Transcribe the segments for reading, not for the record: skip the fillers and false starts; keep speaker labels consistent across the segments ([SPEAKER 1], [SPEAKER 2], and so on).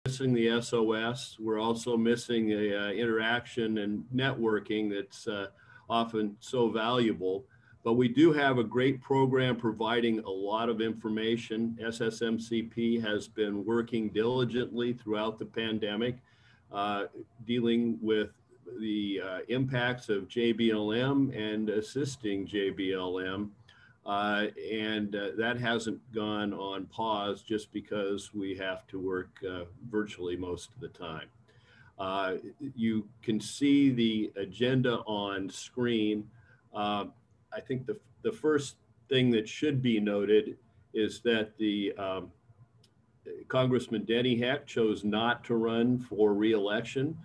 [SPEAKER 1] missing the SOS. We're also missing the interaction and networking that's often so valuable. But we do have a great program providing a lot of information. SSMCP has been working diligently throughout the pandemic, dealing with the impacts of JBLM and assisting JBLM. That hasn't gone on pause just because we have to work virtually most of the time. You can see the agenda on screen. I think the first thing that should be noted is that the Congressman Denny Heck chose not to run for re-election.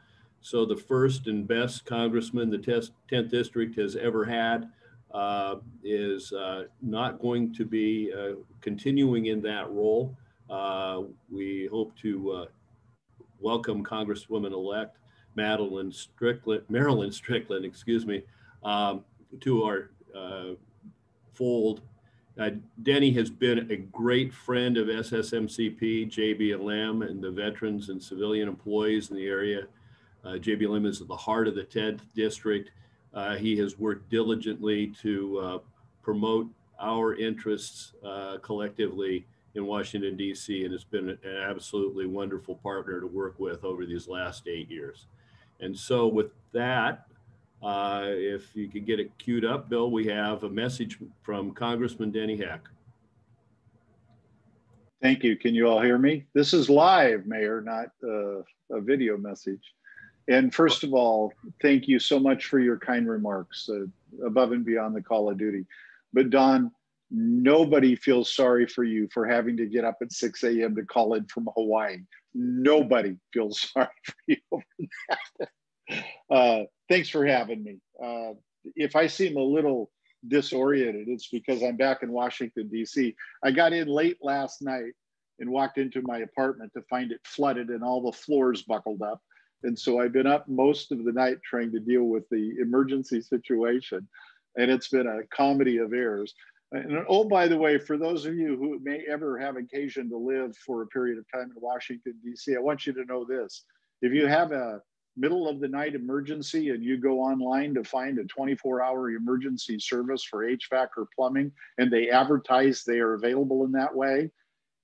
[SPEAKER 1] So the first and best congressman the 10th district has ever had is not going to be continuing in that role. We hope to welcome Congresswoman-elect Marilyn Strickland, excuse me, to our fold. Denny has been a great friend of SSMCP, JBLM, and the veterans and civilian employees in the area. JBLM is at the heart of the 10th district. He has worked diligently to promote our interests collectively in Washington, D.C., and has been an absolutely wonderful partner to work with over these last 8 years. And so with that, if you could get it queued up, Bill, we have a message from Congressman Denny Heck.
[SPEAKER 2] Thank you. Can you all hear me? This is live, Mayor, not a video message. And first of all, thank you so much for your kind remarks above and beyond the call of duty. But Don, nobody feels sorry for you for having to get up at 6 a.m. to call in from Hawaii. Nobody feels sorry for you over that. Thanks for having me. If I seem a little disoriented, it's because I'm back in Washington, D.C. I got in late last night and walked into my apartment to find it flooded and all the floors buckled up. And so I've been up most of the night trying to deal with the emergency situation. And it's been a comedy of errors. And oh, by the way, for those of you who may ever have occasion to live for a period of time in Washington, D.C., I want you to know this. If you have a middle of the night emergency and you go online to find a 24-hour emergency service for HVAC or plumbing, and they advertise they are available in that way,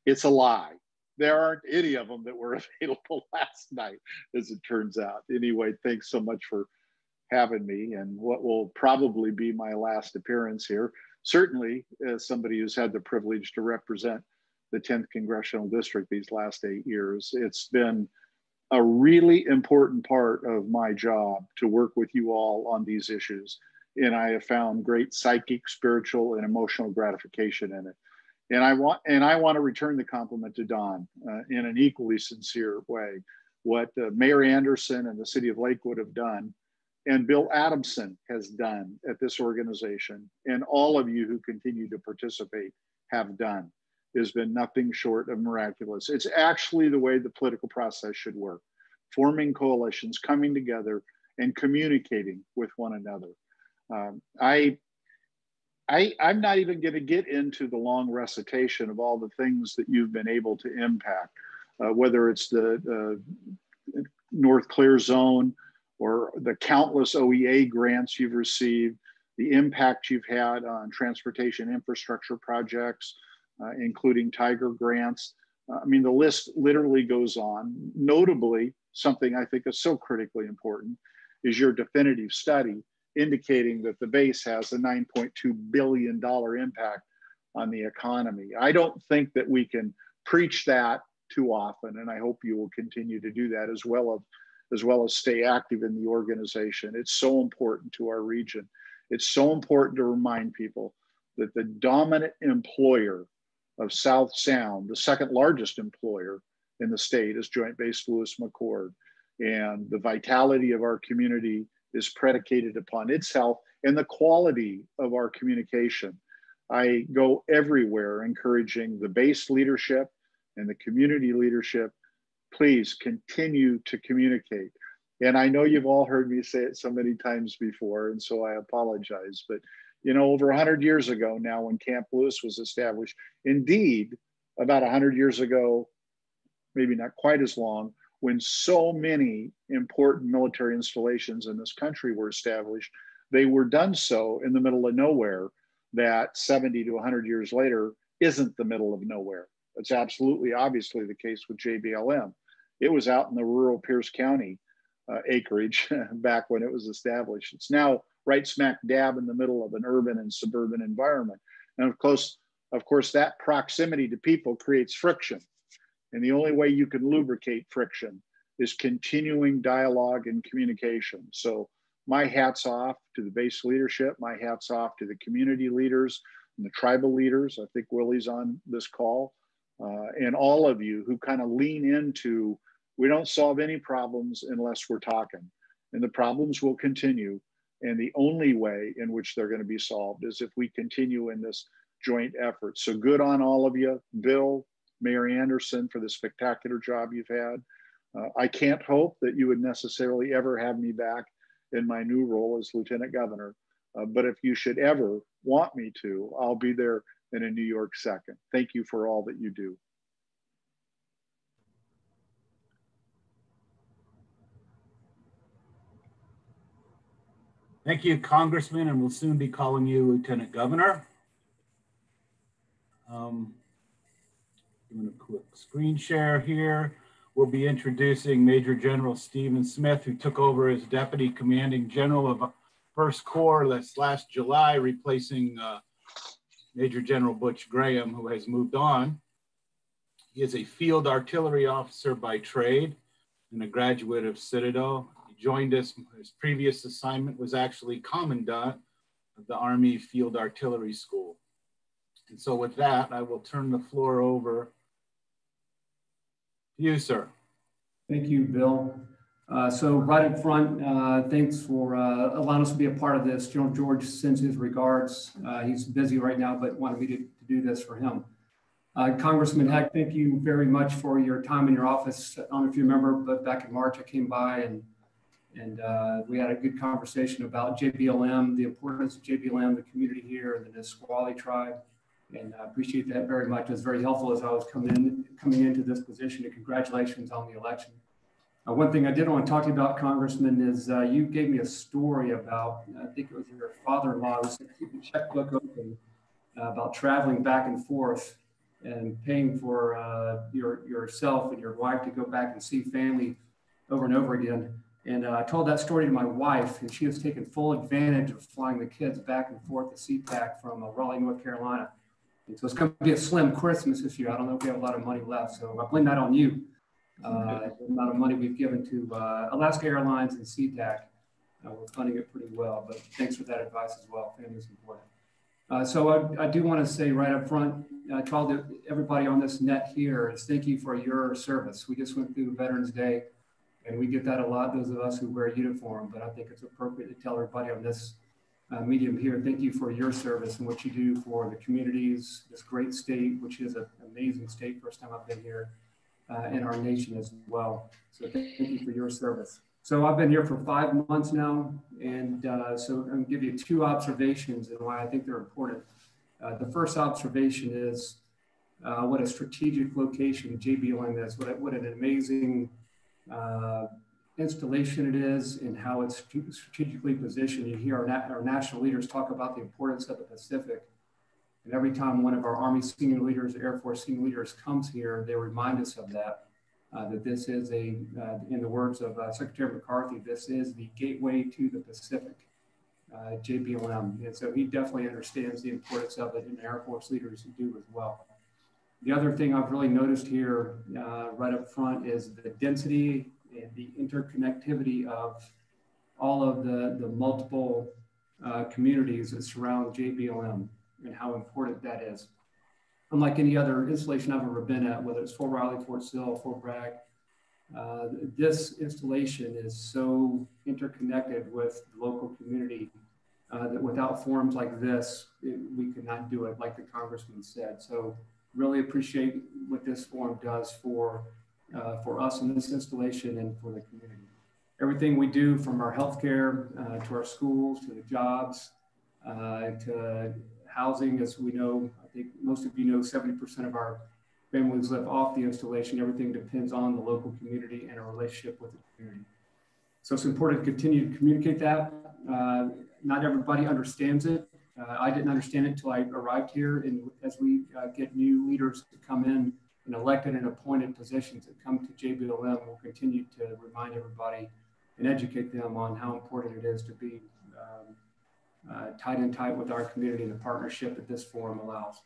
[SPEAKER 2] it's a lie. There aren't any of them that were available last night, as it turns out. Anyway, thanks so much for having me, and what will probably be my last appearance here. Certainly, as somebody who's had the privilege to represent the 10th Congressional District these last 8 years, it's been a really important part of my job to work with you all on these issues. And I have found great psychic, spiritual, and emotional gratification in it. And I want to return the compliment to Don in an equally sincere way. What Mayor Anderson and the city of Lakewood have done, and Bill Adamson has done at this organization, and all of you who continue to participate have done, has been nothing short of miraculous. It's actually the way the political process should work: forming coalitions, coming together, and communicating with one another. I'm not even going to get into the long recitation of all the things that you've been able to impact, whether it's the North Clear Zone or the countless OEA grants you've received, the impact you've had on transportation infrastructure projects, including Tiger grants. I mean, the list literally goes on. Notably, something I think is so critically important is your definitive study indicating that the base has a $9.2 billion impact on the economy. I don't think that we can preach that too often, and I hope you will continue to do that as well as stay active in the organization. It's so important to our region. It's so important to remind people that the dominant employer of South Sound, the second largest employer in the state, is Joint Base Lewis McChord. And the vitality of our community is predicated upon its health and the quality of our communication. I go everywhere encouraging the base leadership and the community leadership, please continue to communicate. And I know you've all heard me say it so many times before, and so I apologize, but you know, over 100 years ago now, when Camp Lewis was established, indeed, about 100 years ago maybe not quite as long, when so many important military installations in this country were established. They were done so in the middle of nowhere that 70 to 100 years later isn't the middle of nowhere. That's absolutely obviously the case with JBLM. It was out in the rural Pierce County acreage back when it was established. It's now right smack dab in the middle of an urban and suburban environment. And of course, that proximity to people creates friction. And the only way you can lubricate friction is continuing dialogue and communication. So my hat's off to the base leadership, my hat's off to the community leaders and the tribal leaders. I think Willie's on this call, and all of you who kind of lean into, we don't solve any problems unless we're talking, and the problems will continue. And the only way in which they're going to be solved is if we continue in this joint effort. So good on all of you, Bill, Mayor Anderson, for the spectacular job you've had. I can't hope that you would necessarily ever have me back in my new role as Lieutenant Governor. But if you should ever want me to, I'll be there in a New York second. Thank you for all that you do.
[SPEAKER 3] Thank you, Congressman, and we'll soon be calling you Lieutenant Governor. Doing a quick screen share here. We'll be introducing Major General Stephen Smith, who took over as Deputy Commanding General of 1st Corps this last July, replacing Major General Butch Graham, who has moved on. He is a field artillery officer by trade and a graduate of Citadel. He joined us, his previous assignment was actually Commandant of the Army Field Artillery School. And so with that, I will turn the floor over to you, sir.
[SPEAKER 4] Thank you, Bill. So right up front, thanks for allowing us to be a part of this. General George sends his regards. He's busy right now, but wanted me to do this for him. Congressman Heck, thank you very much for your time in your office. I don't know if you remember, but back in March, I came by and we had a good conversation about JBLM, the importance of JBLM, the community here, and the Nisqually tribe. And I appreciate that very much. It was very helpful as I was coming into this position, and congratulations on the election. One thing I did want to talk to you about, Congressman, is you gave me a story about, I think it was your father-in-law who said keep the checkbook open about traveling back and forth and paying for yourself and your wife to go back and see family over and over again. And I told that story to my wife, and she has taken full advantage of flying the kids back and forth to CPAC from Raleigh, North Carolina. And so it's going to be a slim Christmas this year. I don't know if we have a lot of money left, so I blame that on you. The amount of money we've given to Alaska Airlines and SeaTac, we're funding it pretty well, but thanks for that advice as well. Family's important. So I do want to say right up front, to all everybody on this net here, is thank you for your service. We just went through Veterans Day, and we get that a lot, those of us who wear a uniform, but I think it's appropriate to tell everybody on this medium here, thank you for your service and what you do for the communities, this great state, which is an amazing state, first time I've been here, in our nation as well. So thank you for your service. So I've been here for 5 months now, and so I'm going to give you 2 observations and why I think they're important. The first observation is what a strategic location JBLM is, what an amazing installation it is, and how it's strategically positioned. You hear our national leaders talk about the importance of the Pacific. And every time one of our Army senior leaders, Air Force senior leaders comes here, they remind us of that, that this is in the words of Secretary McCarthy, this is the gateway to the Pacific, JBLM. And so he definitely understands the importance of it, and Air Force leaders do as well. The other thing I've really noticed here right up front is the density and the interconnectivity of all of the multiple communities that surround JBLM and how important that is. Unlike any other installation I've ever been at, whether it's Fort Riley, Fort Sill, Fort Bragg, this installation is so interconnected with the local community that without forums like this, we could not do it, like the Congressman said. So really appreciate what this forum does for us in this installation and for the community. Everything we do, from our healthcare to our schools, to the jobs, to housing, as we know, I think most of you know, 70% of our families live off the installation. Everything depends on the local community and a relationship with the community. So it's important to continue to communicate that. Not everybody understands it. I didn't understand it until I arrived here. And as we get new leaders to come in and elected and appointed positions that come to JBLM, we'll continue to remind everybody and educate them on how important it is to be tight with our community and the partnership that this forum allows.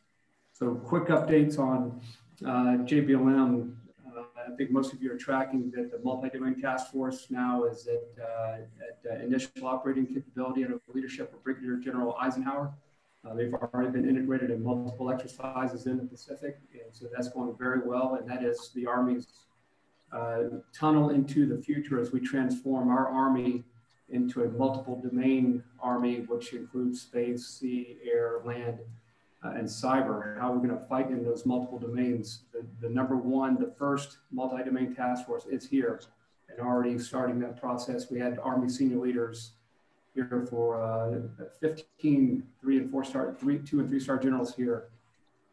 [SPEAKER 4] So quick updates on JBLM. I think most of you are tracking that the multi-domain task force now is at initial operating capability under the leadership of Brigadier General Eisenhower. They've already been integrated in multiple exercises in the Pacific, and so that's going very well. And that is the Army's tunnel into the future as we transform our Army into a multiple domain Army, which includes space, sea, air, land, and cyber. How we're going to fight in those multiple domains. The number one, the first multi-domain task force is here and already starting that process. We had Army senior leaders here for 15 2 and 3 star generals here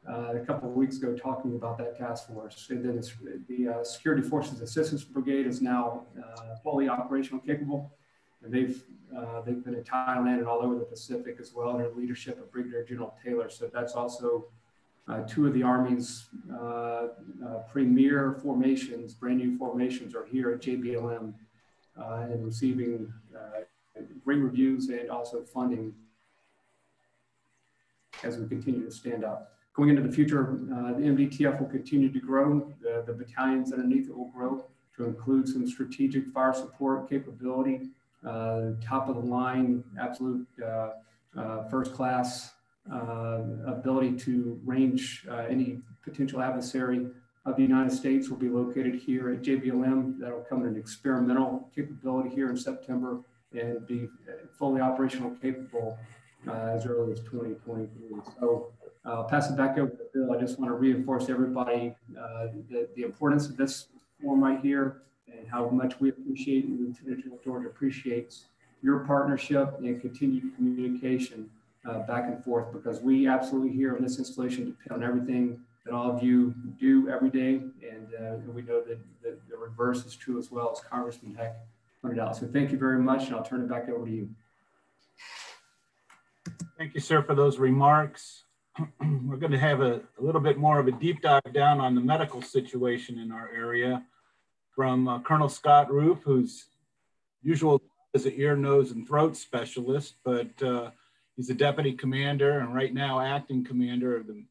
[SPEAKER 4] a couple of weeks ago talking about that task force. And then the Security Forces Assistance Brigade is now fully operational capable. And they've been in Thailand and all over the Pacific as well under the leadership of Brigadier General Taylor. So that's also two of the Army's premier formations, brand new formations are here at JBLM and receiving great reviews and also funding as we continue to stand up. Going into the future, the MDTF will continue to grow. The battalions underneath it will grow to include some strategic fire support capability, top of the line, absolute first class ability to range any potential adversary of the United States will be located here at JBLM. That'll come in an experimental capability here in September and be fully operational capable as early as 2023. So I'll pass it back over to Bill. I just want to reinforce everybody the importance of this forum right here and how much we appreciate and Lieutenant General George appreciates your partnership and continued communication back and forth, because we absolutely here in this installation depend on everything that all of you do every day. And we know that the reverse is true as well, as Congressman Heck pointed out. So thank you very much, and I'll turn it back over to you.
[SPEAKER 3] Thank you, sir, for those remarks. We're going to have a little bit more of a deep dive down on the medical situation in our area from Colonel Scott Roof, who's usual as an ear, nose, and throat specialist, but he's a deputy commander and right now acting commander of the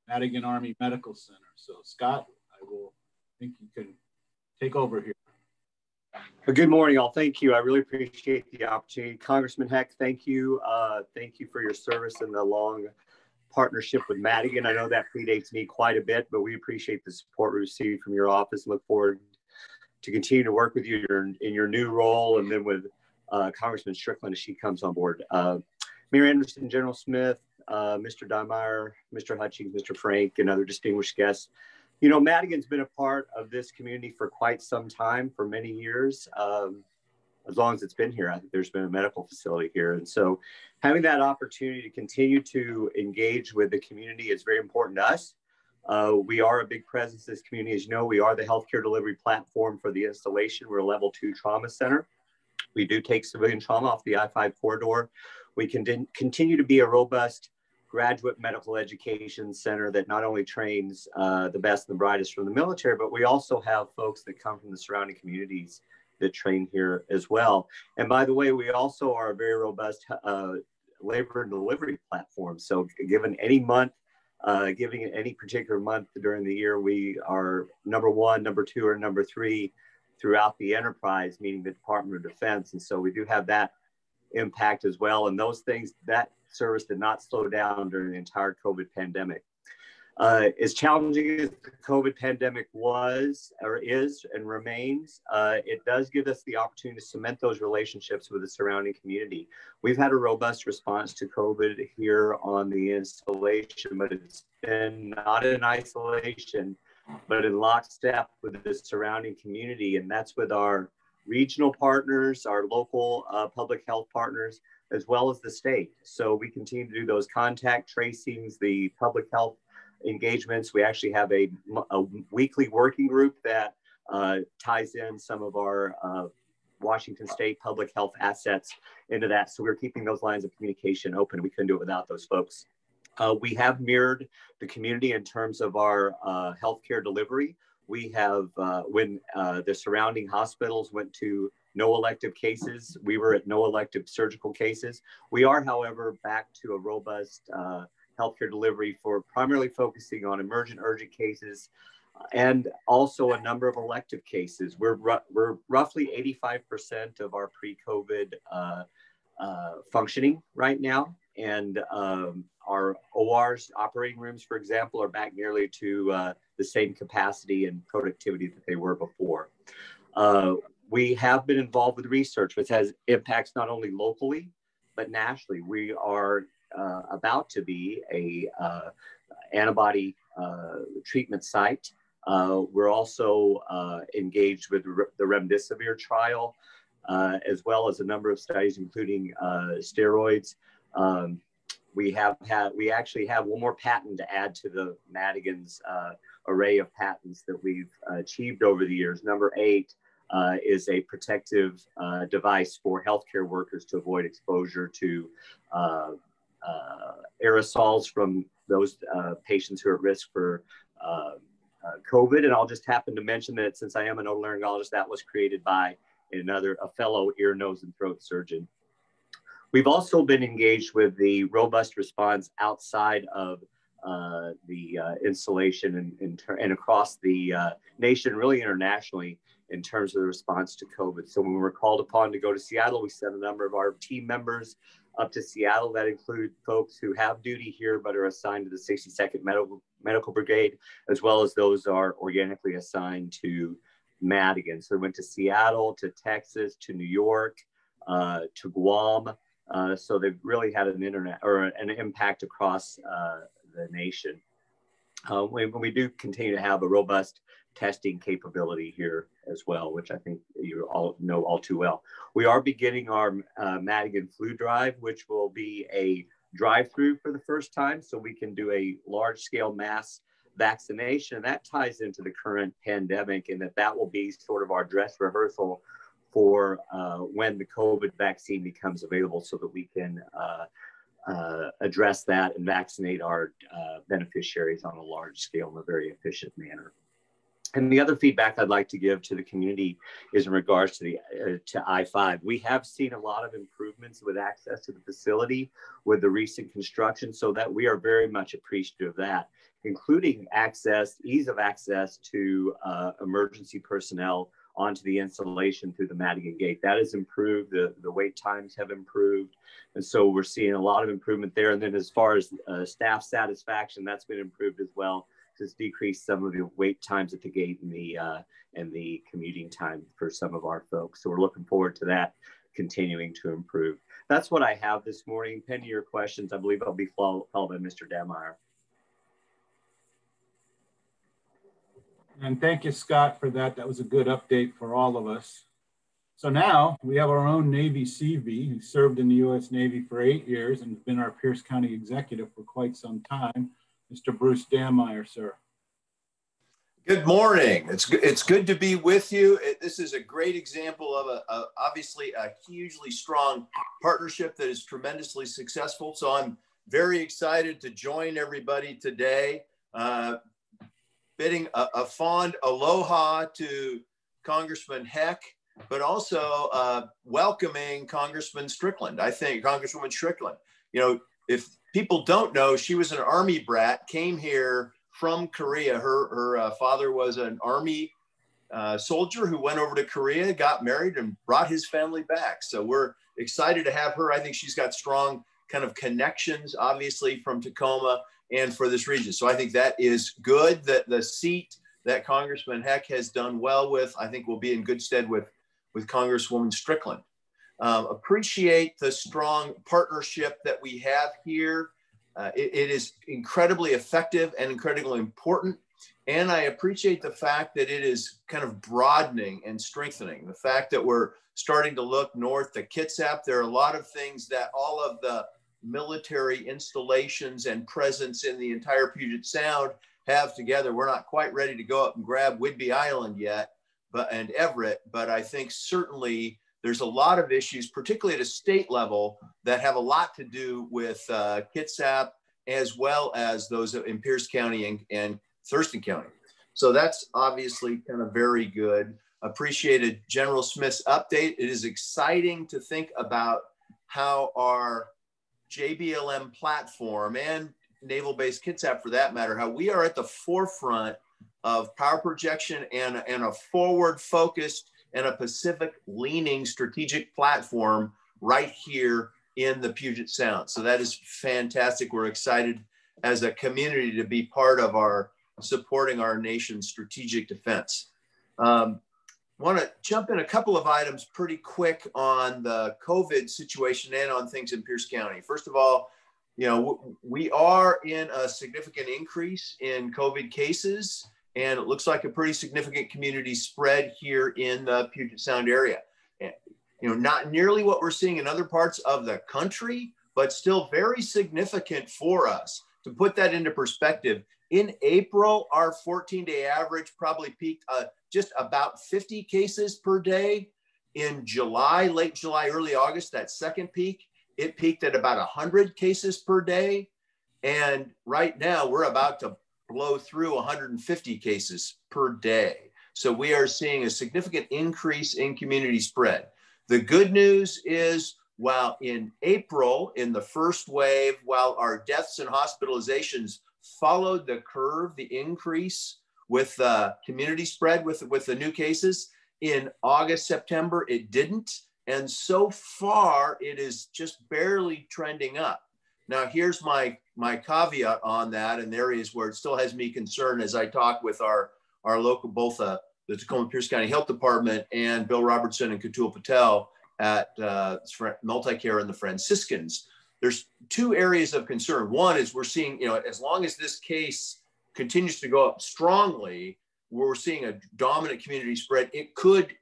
[SPEAKER 3] Madigan Army Medical Center. So Scott, I think you can take over here.
[SPEAKER 5] Good morning, all. Thank you. I really appreciate the opportunity. Congressman Heck, thank you. Thank you for your service and the long partnership with Madigan. I know that predates me quite a bit, but we appreciate the support we received from your office and look forward to continue to work with you in your new role, and then with Congressman Strickland as she comes on board. Mayor Anderson, General Smith, Mr. Dymire, Mr. Hutchings, Mr. Frank, and other distinguished guests. You know, Madigan's been a part of this community for quite some time, for many years. As long as it's been here, I think there's been a medical facility here. And so having that opportunity to continue to engage with the community is very important to us. We are a big presence in this community. As you know, we are the healthcare delivery platform for the installation. We're a level 2 trauma center. We do take civilian trauma off the I-5 corridor. We can continue to be a robust graduate medical education center that not only trains the best and the brightest from the military, but we also have folks that come from the surrounding communities that train here as well. And by the way, we also are a very robust labor and delivery platform. So given any month, giving any particular month during the year, we are number 1, number 2, or number 3 throughout the enterprise, meaning the Department of Defense. And so we do have that impact as well. And those things, that service did not slow down during the entire COVID pandemic. As challenging as the COVID pandemic was, or is, and remains, it does give us the opportunity to cement those relationships with the surrounding community. We've had a robust response to COVID here on the installation, but it's been not in isolation, but in lockstep with the surrounding community. And that's with our regional partners, our local public health partners, as well as the state. So we continue to do those contact tracings, the public health engagements. We actually have a weekly working group that ties in some of our Washington State public health assets into that. So we're keeping those lines of communication open. We couldn't do it without those folks. We have mirrored the community in terms of our healthcare delivery. We have, when the surrounding hospitals went to no elective cases, we were at no elective surgical cases. We are, however, back to a robust healthcare delivery for primarily focusing on emergent urgent cases and also a number of elective cases. We're roughly 85% of our pre-COVID functioning right now. And our ORs, operating rooms, for example, are back nearly to the same capacity and productivity that they were before. We have been involved with research, which has impacts not only locally, but nationally. We are about to be a antibody treatment site. We're also engaged with the remdesivir trial, as well as a number of studies, including steroids. We actually have one more patent to add to the Madigan's array of patents that we've achieved over the years. Number 8 is a protective device for healthcare workers to avoid exposure to aerosols from those patients who are at risk for COVID. And I'll just happen to mention that since I am an otolaryngologist, that was created by a fellow ear, nose, and throat surgeon. We've also been engaged with the robust response outside of the installation and across the nation, really internationally, in terms of the response to COVID. So when we were called upon to go to Seattle, we sent a number of our team members up to Seattle. That include folks who have duty here but are assigned to the 62nd Medical Brigade, as well as those are organically assigned to Madigan. So we went to Seattle, to Texas, to New York, to Guam. So they've really had an impact across the nation. We do continue to have a robust testing capability here as well, which I think you all know all too well. We are beginning our Madigan flu drive, which will be a drive-through for the first time, so we can do a large-scale mass vaccination. And that ties into the current pandemic, and that will be sort of our dress rehearsal for when the COVID vaccine becomes available, so that we can address that and vaccinate our beneficiaries on a large scale in a very efficient manner. And the other feedback I'd like to give to the community is in regards to to I-5. We have seen a lot of improvements with access to the facility with the recent construction, so that we are very much appreciative of that, including ease of access to emergency personnel onto the installation through the Madigan Gate. That has improved. The wait times have improved. And so we're seeing a lot of improvement there. And then as far as staff satisfaction, that's been improved as well. It's decreased some of the wait times at the gate and the commuting time for some of our folks. So we're looking forward to that continuing to improve. That's what I have this morning. Pending your questions, I believe I'll be followed by Mr. Demeyer.
[SPEAKER 3] And thank you, Scott, for that. That was a good update for all of us. So now we have our own Navy CV, who served in the U.S. Navy for 8 years and has been our Pierce County executive for quite some time. Mr. Bruce Demeyer, sir.
[SPEAKER 6] Good morning. It's good to be with you. This is a great example of obviously a hugely strong partnership that is tremendously successful. So I'm very excited to join everybody today. Bidding a fond aloha to Congressman Heck, but also welcoming Congresswoman Strickland. You know, if people don't know, she was an Army brat, came here from Korea. Her father was an Army soldier who went over to Korea, got married, and brought his family back. So we're excited to have her. I think she's got strong kind of connections, obviously, from Tacoma and for this region. So I think that is good, that the seat that Congressman Heck has done well with, I think will be in good stead with Congresswoman Strickland. Appreciate the strong partnership that we have here. It is incredibly effective and incredibly important. And I appreciate the fact that it is kind of broadening and strengthening. The fact that we're starting to look north to Kitsap. There are a lot of things that all of the military installations and presence in the entire Puget Sound have together. We're not quite ready to go up and grab Whidbey Island yet, and Everett, but I think certainly there's a lot of issues, particularly at a state level, that have a lot to do with Kitsap, as well as those in Pierce County and Thurston County. So that's obviously kind of very good. Appreciated General Smith's update. It is exciting to think about how our JBLM platform and Naval Base Kitsap, for that matter, how we are at the forefront of power projection and a forward-focused and a Pacific-leaning strategic platform right here in the Puget Sound. So that is fantastic. We're excited as a community to be part of supporting our nation's strategic defense. Want to jump in a couple of items pretty quick on the COVID situation and on things in Pierce County. First of all, you know, we are in a significant increase in COVID cases, and it looks like a pretty significant community spread here in the Puget Sound area. And, you know, not nearly what we're seeing in other parts of the country, but still very significant for us. To put that into perspective, in April, our 14-day average probably peaked just about 50 cases per day. In July, late July, early August, that second peak, it peaked at about 100 cases per day. And right now we're about to blow through 150 cases per day. So we are seeing a significant increase in community spread. The good news is, while in April, in the first wave, while our deaths and hospitalizations followed the curve, the increase with community spread with the new cases, in August, September, it didn't. And so far, it is just barely trending up. Now, here's my caveat on that, and areas where it still has me concerned as I talk with our local, both the Tacoma Pierce County Health Department and Bill Robertson and Katul Patel at Multicare and the Franciscans. There's two areas of concern. One is we're seeing, you know, as long as this case continues to go up strongly, we're seeing a dominant community spread. It could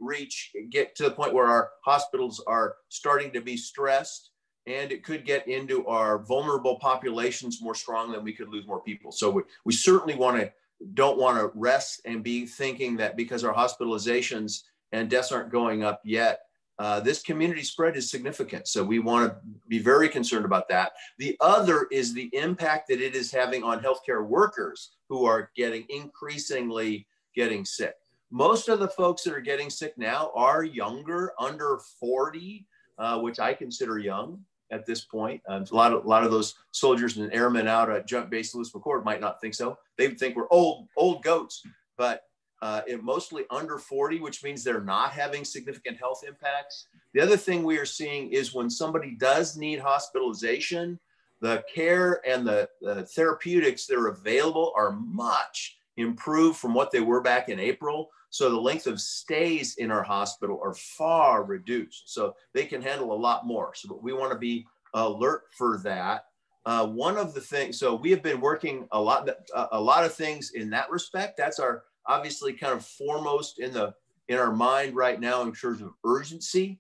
[SPEAKER 6] get to the point where our hospitals are starting to be stressed, and it could get into our vulnerable populations more strongly, and we could lose more people. So we certainly don't want to rest and be thinking that because our hospitalizations and deaths aren't going up yet, this community spread is significant. So we want to be very concerned about that. The other is the impact that it is having on healthcare workers who are increasingly getting sick. Most of the folks that are getting sick now are younger, under 40, which I consider young at this point. A lot of those soldiers and airmen out at Joint Base Lewis McChord might not think so. They would think we're old goats, but mostly under 40, which means they're not having significant health impacts. The other thing we are seeing is when somebody does need hospitalization, the care and the therapeutics that are available are much improved from what they were back in April. So the length of stays in our hospital are far reduced. So they can handle a lot more. So we want to be alert for that. One of the things, so we have been working a lot of things in that respect. That's our obviously kind of foremost in our mind right now in terms of urgency.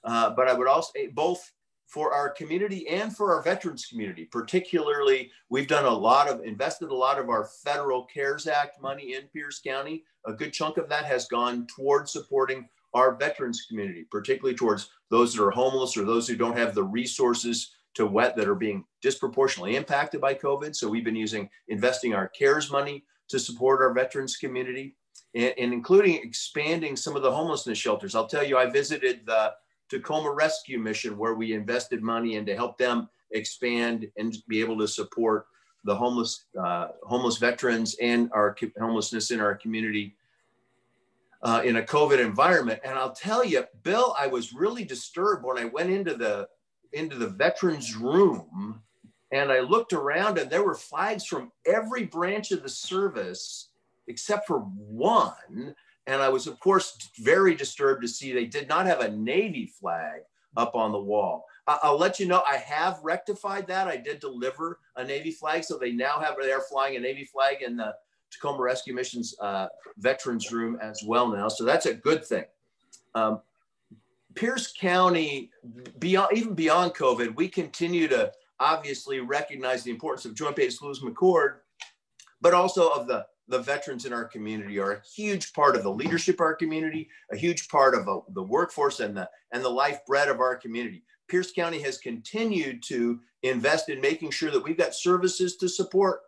[SPEAKER 6] But I would also say both for our community and for our veterans community, particularly, we've invested a lot of our federal CARES Act money in Pierce County. A good chunk of that has gone towards supporting our veterans community, particularly towards those that are homeless or those who don't have the resources that are being disproportionately impacted by COVID. So we've been investing our CARES money to support our veterans community, and including expanding some of the homelessness shelters. I'll tell you, I visited the Tacoma Rescue Mission, where we invested money in to help them expand and be able to support the homeless veterans and our homelessness in our community in a COVID environment. And I'll tell you, Bill, I was really disturbed when I went into the veterans room and I looked around, and there were flags from every branch of the service except for one. And I was, of course, very disturbed to see they did not have a Navy flag up on the wall. I'll let you know, I have rectified that. I did deliver a Navy flag. So they're flying a Navy flag in the Tacoma Rescue Mission's veterans room as well now. So that's a good thing. Pierce County, even beyond COVID, we continue to obviously recognize the importance of Joint Base Lewis McChord, but also of the veterans in our community are a huge part of the leadership of our community, a huge part of the workforce and the lifeblood of our community. Pierce County has continued to invest in making sure that we've got services to support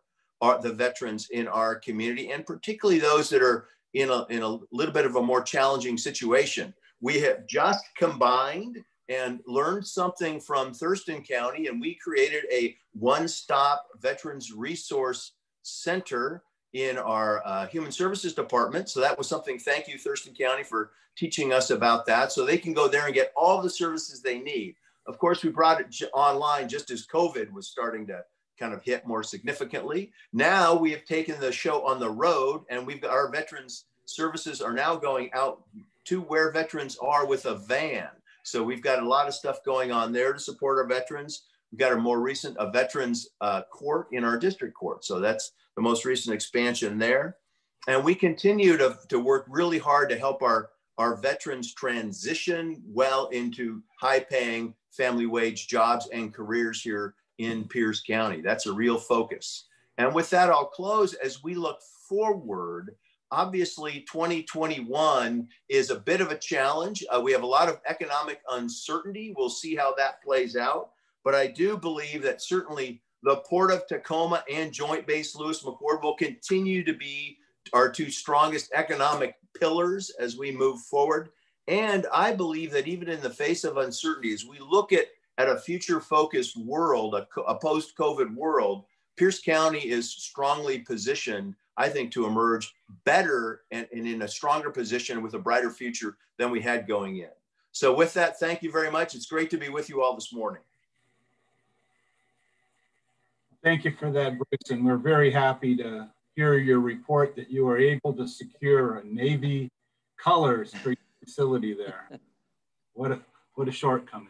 [SPEAKER 6] the veterans in our community, and particularly those that are in a little bit of a more challenging situation. We have just combined and learned something from Thurston County, and we created a one-stop Veterans Resource Center in our Human Services Department. So that was something, thank you Thurston County for teaching us about that. So they can go there and get all the services they need. Of course, we brought it online just as COVID was starting to kind of hit more significantly. Now we have taken the show on the road, and we've got our veterans services are now going out to where veterans are with a van. So we've got a lot of stuff going on there to support our veterans. We've got a more recent veterans court in our district court. So that's the most recent expansion there. And we continue to work really hard to help our veterans transition well into high-paying family wage jobs and careers here in Pierce County. That's a real focus. And with that, I'll close. As we look forward, obviously 2021 is a bit of a challenge. We have a lot of economic uncertainty. We'll see how that plays out. But I do believe that certainly the Port of Tacoma and Joint Base Lewis McChord will continue to be our two strongest economic pillars as we move forward. And I believe that even in the face of uncertainty, as we look at a future-focused world, a post-COVID world, Pierce County is strongly positioned, I think, to emerge better and in a stronger position with a brighter future than we had going in. So with that, thank you very much. It's great to be with you all this morning.
[SPEAKER 3] Thank you for that, Bruce. And we're very happy to hear your report that you were able to secure Navy colors for your facility there. What a shortcoming.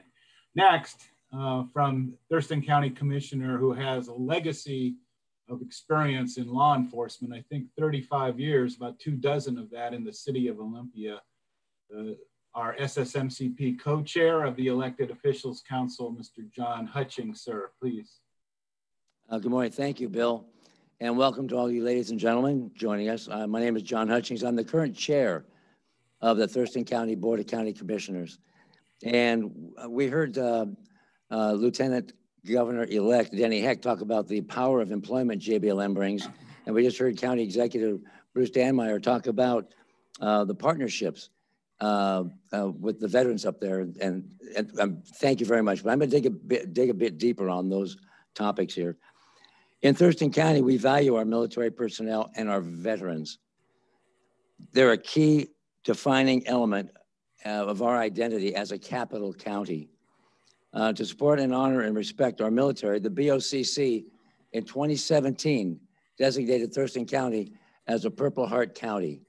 [SPEAKER 3] Next, from Thurston County Commissioner who has a legacy of experience in law enforcement, I think 35 years, about 24 of that in the city of Olympia. Our Ssmcp co-chair of the Elected Officials Council, Mr. John Hutchings, sir, please.
[SPEAKER 7] Good morning. Thank you, Bill. And welcome to all you ladies and gentlemen joining us. My name is John Hutchings. I'm the current chair of the Thurston County Board of County Commissioners. And we heard Lieutenant Governor-elect Denny Heck talk about the power of employment JBLM brings. And we just heard County Executive Bruce Danmeyer talk about the partnerships with the veterans up there. And thank you very much. But I'm going to dig a bit deeper on those topics here. In Thurston County, we value our military personnel and our veterans. They're a key defining element of our identity as a capital county. To support and honor and respect our military, the BOCC in 2017 designated Thurston County as a Purple Heart County.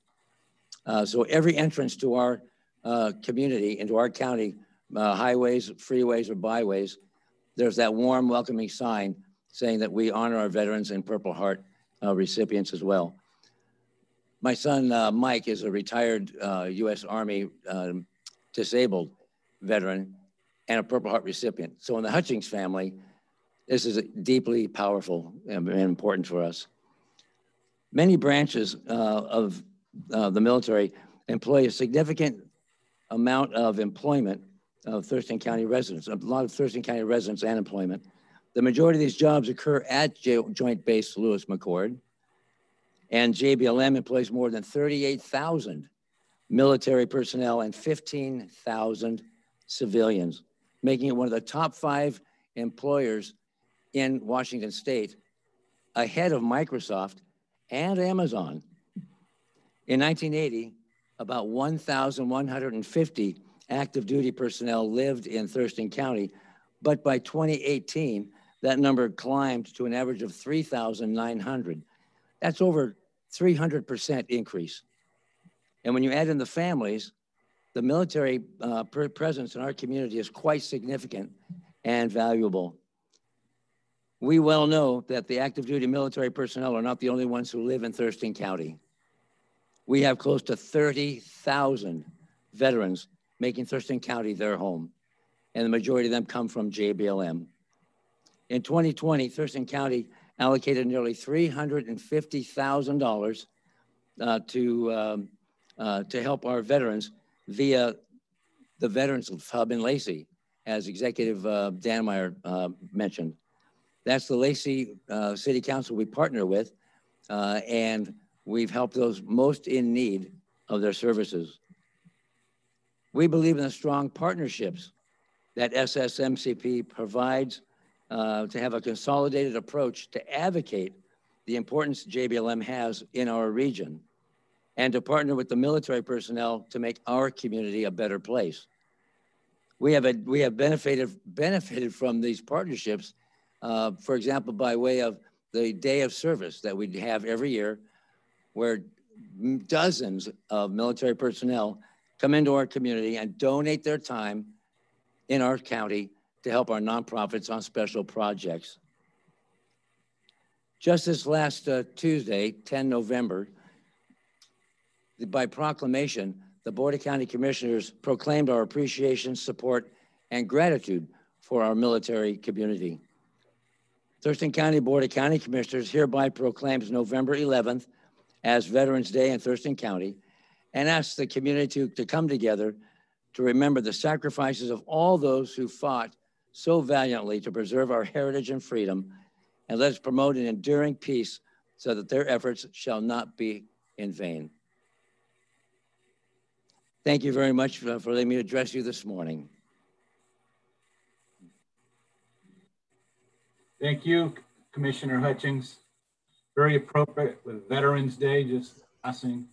[SPEAKER 7] So every entrance to our community, into our county, highways, freeways, or byways, there's that warm, welcoming sign saying that we honor our veterans and Purple Heart recipients as well. My son, Mike, is a retired U.S. Army disabled veteran and a Purple Heart recipient. So in the Hutchings family, this is deeply powerful and important for us. Many branches of the military employ a significant amount of employment of Thurston County residents, a lot of Thurston County residents and employment. The majority of these jobs occur at Joint Base Lewis McChord, and JBLM employs more than 38,000 military personnel and 15,000 civilians, making it one of the top 5 employers in Washington State, ahead of Microsoft and Amazon. In 1980, about 1,150 active duty personnel lived in Thurston County, but by 2018, that number climbed to an average of 3,900. That's over 300% increase. And when you add in the families, the military presence in our community is quite significant and valuable. We well know that the active duty military personnel are not the only ones who live in Thurston County. We have close to 30,000 veterans making Thurston County their home, and the majority of them come from JBLM. In 2020, Thurston County allocated nearly $350,000 to help our veterans via the Veterans Hub in Lacey, as Executive Danmeyer mentioned. That's the Lacey City Council we partner with, and we've helped those most in need of their services. We believe in the strong partnerships that Ssmcp provides to have a consolidated approach to advocate the importance JBLM has in our region and to partner with the military personnel to make our community a better place. We have benefited from these partnerships, for example, by way of the Day of Service that we have every year, where dozens of military personnel come into our community and donate their time in our county to help our nonprofits on special projects. Just this last Tuesday, 10 November, by proclamation, the Board of County Commissioners proclaimed our appreciation, support, and gratitude for our military community. Thurston County Board of County Commissioners hereby proclaims November 11th as Veterans Day in Thurston County and asks the community to come together to remember the sacrifices of all those who fought so valiantly to preserve our heritage and freedom, and let us promote an enduring peace so that their efforts shall not be in vain. Thank you very much for letting me address you this morning.
[SPEAKER 3] Thank you, Commissioner Hutchings. Very appropriate with Veterans Day just passing.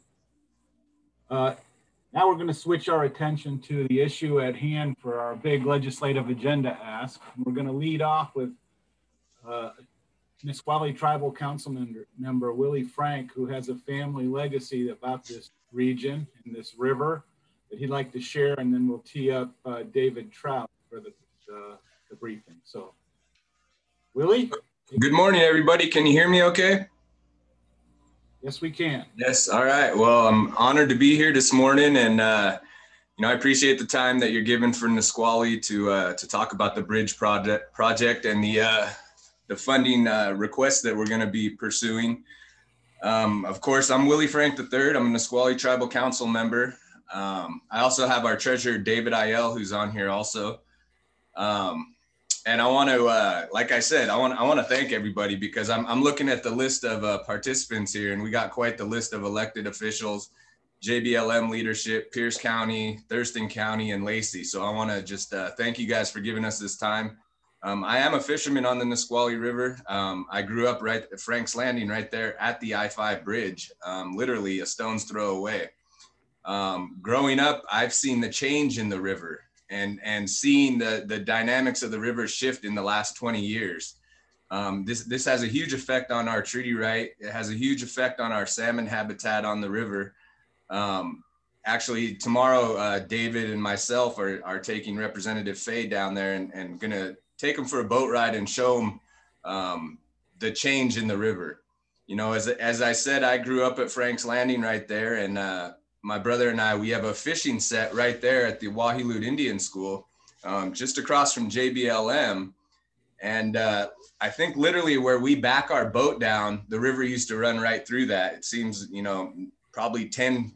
[SPEAKER 3] Now we're going to switch our attention to the issue at hand for our big legislative agenda ask. We're going to lead off with Nisqually Tribal Council member Willie Frank, who has a family legacy about this region and this river that he'd like to share, and then we'll tee up David Trout for the briefing. So, Willie?
[SPEAKER 8] Good morning, everybody. Can you hear me okay?
[SPEAKER 3] Yes, we can.
[SPEAKER 8] Yes. All right. Well, I'm honored to be here this morning, and I appreciate the time that you're giving for Nisqually to talk about the bridge project and the funding requests that we're going to be pursuing. Of course, I'm Willie Frank III. I'm a Nisqually Tribal Council member. I also have our treasurer, David Ayel, who's on here also. And I want to, like I said, I want to thank everybody, because I'm looking at the list of participants here, and we got quite the list of elected officials, JBLM leadership, Pierce County, Thurston County, and Lacey. So I want to just thank you guys for giving us this time. I am a fisherman on the Nisqually River. I grew up right at Frank's Landing, right there at the I-5 bridge, literally a stone's throw away. Growing up, I've seen the change in the river and seeing the dynamics of the river shift in the last 20 years. This has a huge effect on our treaty right. It has a huge effect on our salmon habitat on the river. Actually, tomorrow, David and myself are taking Representative Fay down there and gonna take them for a boat ride and show them the change in the river. You know, as I said, I grew up at Frank's Landing right there, and my brother and I, we have a fishing set right there at the Wahilute Indian School, just across from JBLM. And I think literally where we back our boat down, the river used to run right through that. It seems, you know, probably 10,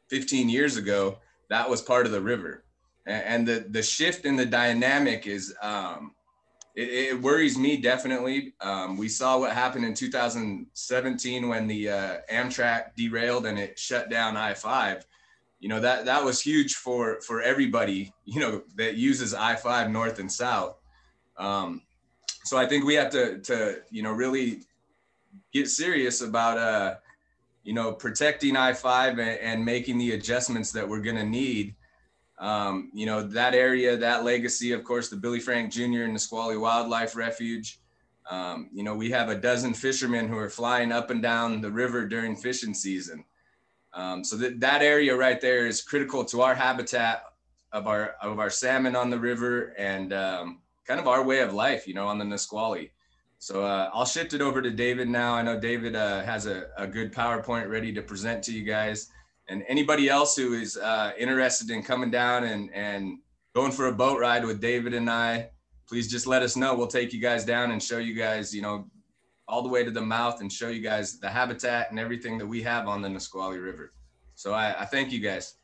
[SPEAKER 8] 15 years ago, that was part of the river. And the shift in the dynamic is, it worries me definitely. We saw what happened in 2017 when the Amtrak derailed and it shut down I-5. You know, that was huge for everybody, you know, that uses I-5 north and south. So I think we have to you know, really get serious about, you know, protecting I-5 and making the adjustments that we're gonna need. You know, that area, that legacy, of course, the Billy Frank Jr. and Nisqually Wildlife Refuge. You know, we have a dozen fishermen who are flying up and down the river during fishing season. So that area right there is critical to our habitat of our salmon on the river and kind of our way of life, you know, on the Nisqually. So I'll shift it over to David now. I know David has a good PowerPoint ready to present to you guys. And anybody else who is interested in coming down and going for a boat ride with David and I, please just let us know. We'll take you guys down and show you guys, you know, all the way to the mouth and show you guys the habitat and everything that we have on the Nisqually River. So I thank you guys.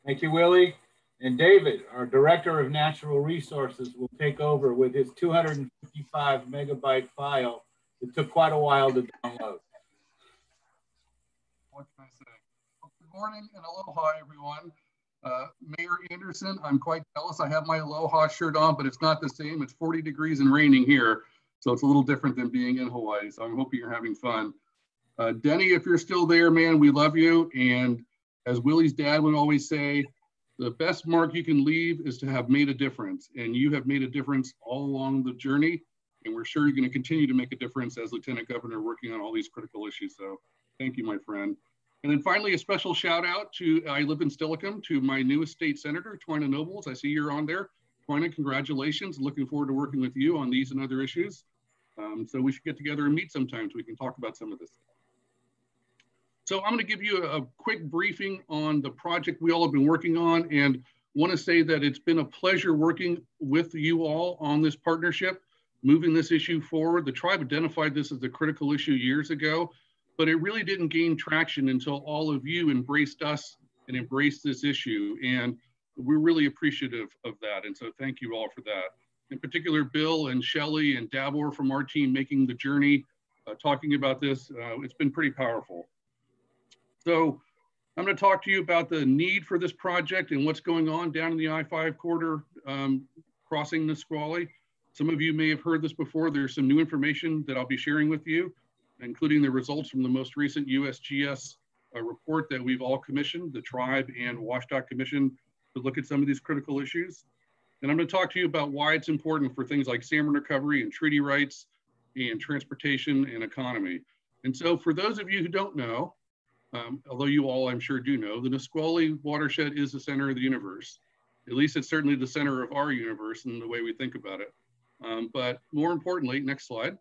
[SPEAKER 3] Thank you, Willie. And David, our Director of Natural Resources, will take over with his 255 megabyte file. It took quite a while to download.
[SPEAKER 9] What can I say? Well, good morning and aloha, everyone. Mayor Anderson, I'm quite jealous. I have my aloha shirt on, but it's not the same. It's 40 degrees and raining here. So it's a little different than being in Hawaii. So I'm hoping you're having fun. Denny, if you're still there, man, we love you. And as Willie's dad would always say, the best mark you can leave is to have made a difference. And you have made a difference all along the journey. And we're sure you're going to continue to make a difference as Lieutenant Governor working on all these critical issues. So thank you, my friend. And then finally, a special shout out to, I live in Steilacoom, to my newest state senator, Twina Nobles. I see you're on there. Twina, congratulations. Looking forward to working with you on these and other issues. So we should get together and meet sometimes. We can talk about some of this. So I'm going to give you a quick briefing on the project we all have been working on, and want to say that it's been a pleasure working with you all on this partnership, moving this issue forward. The tribe identified this as a critical issue years ago, but it really didn't gain traction until all of you embraced us and embraced this issue. And we're really appreciative of that. And so thank you all for that. In particular, Bill and Shelley and Davor from our team making the journey, talking about this. It's been pretty powerful. So I'm going to talk to you about the need for this project and what's going on down in the I-5 corridor crossing Nisqually. Some of you may have heard this before. There's some new information that I'll be sharing with you, including the results from the most recent USGS report that we've all commissioned, the tribe and WSDOT Commission, to look at some of these critical issues. And I'm going to talk to you about why it's important for things like salmon recovery and treaty rights and transportation and economy. And so for those of you who don't know, although you all I'm sure do know, the Nisqually watershed is the center of the universe. At least it's certainly the center of our universe in the way we think about it. But more importantly, next slide.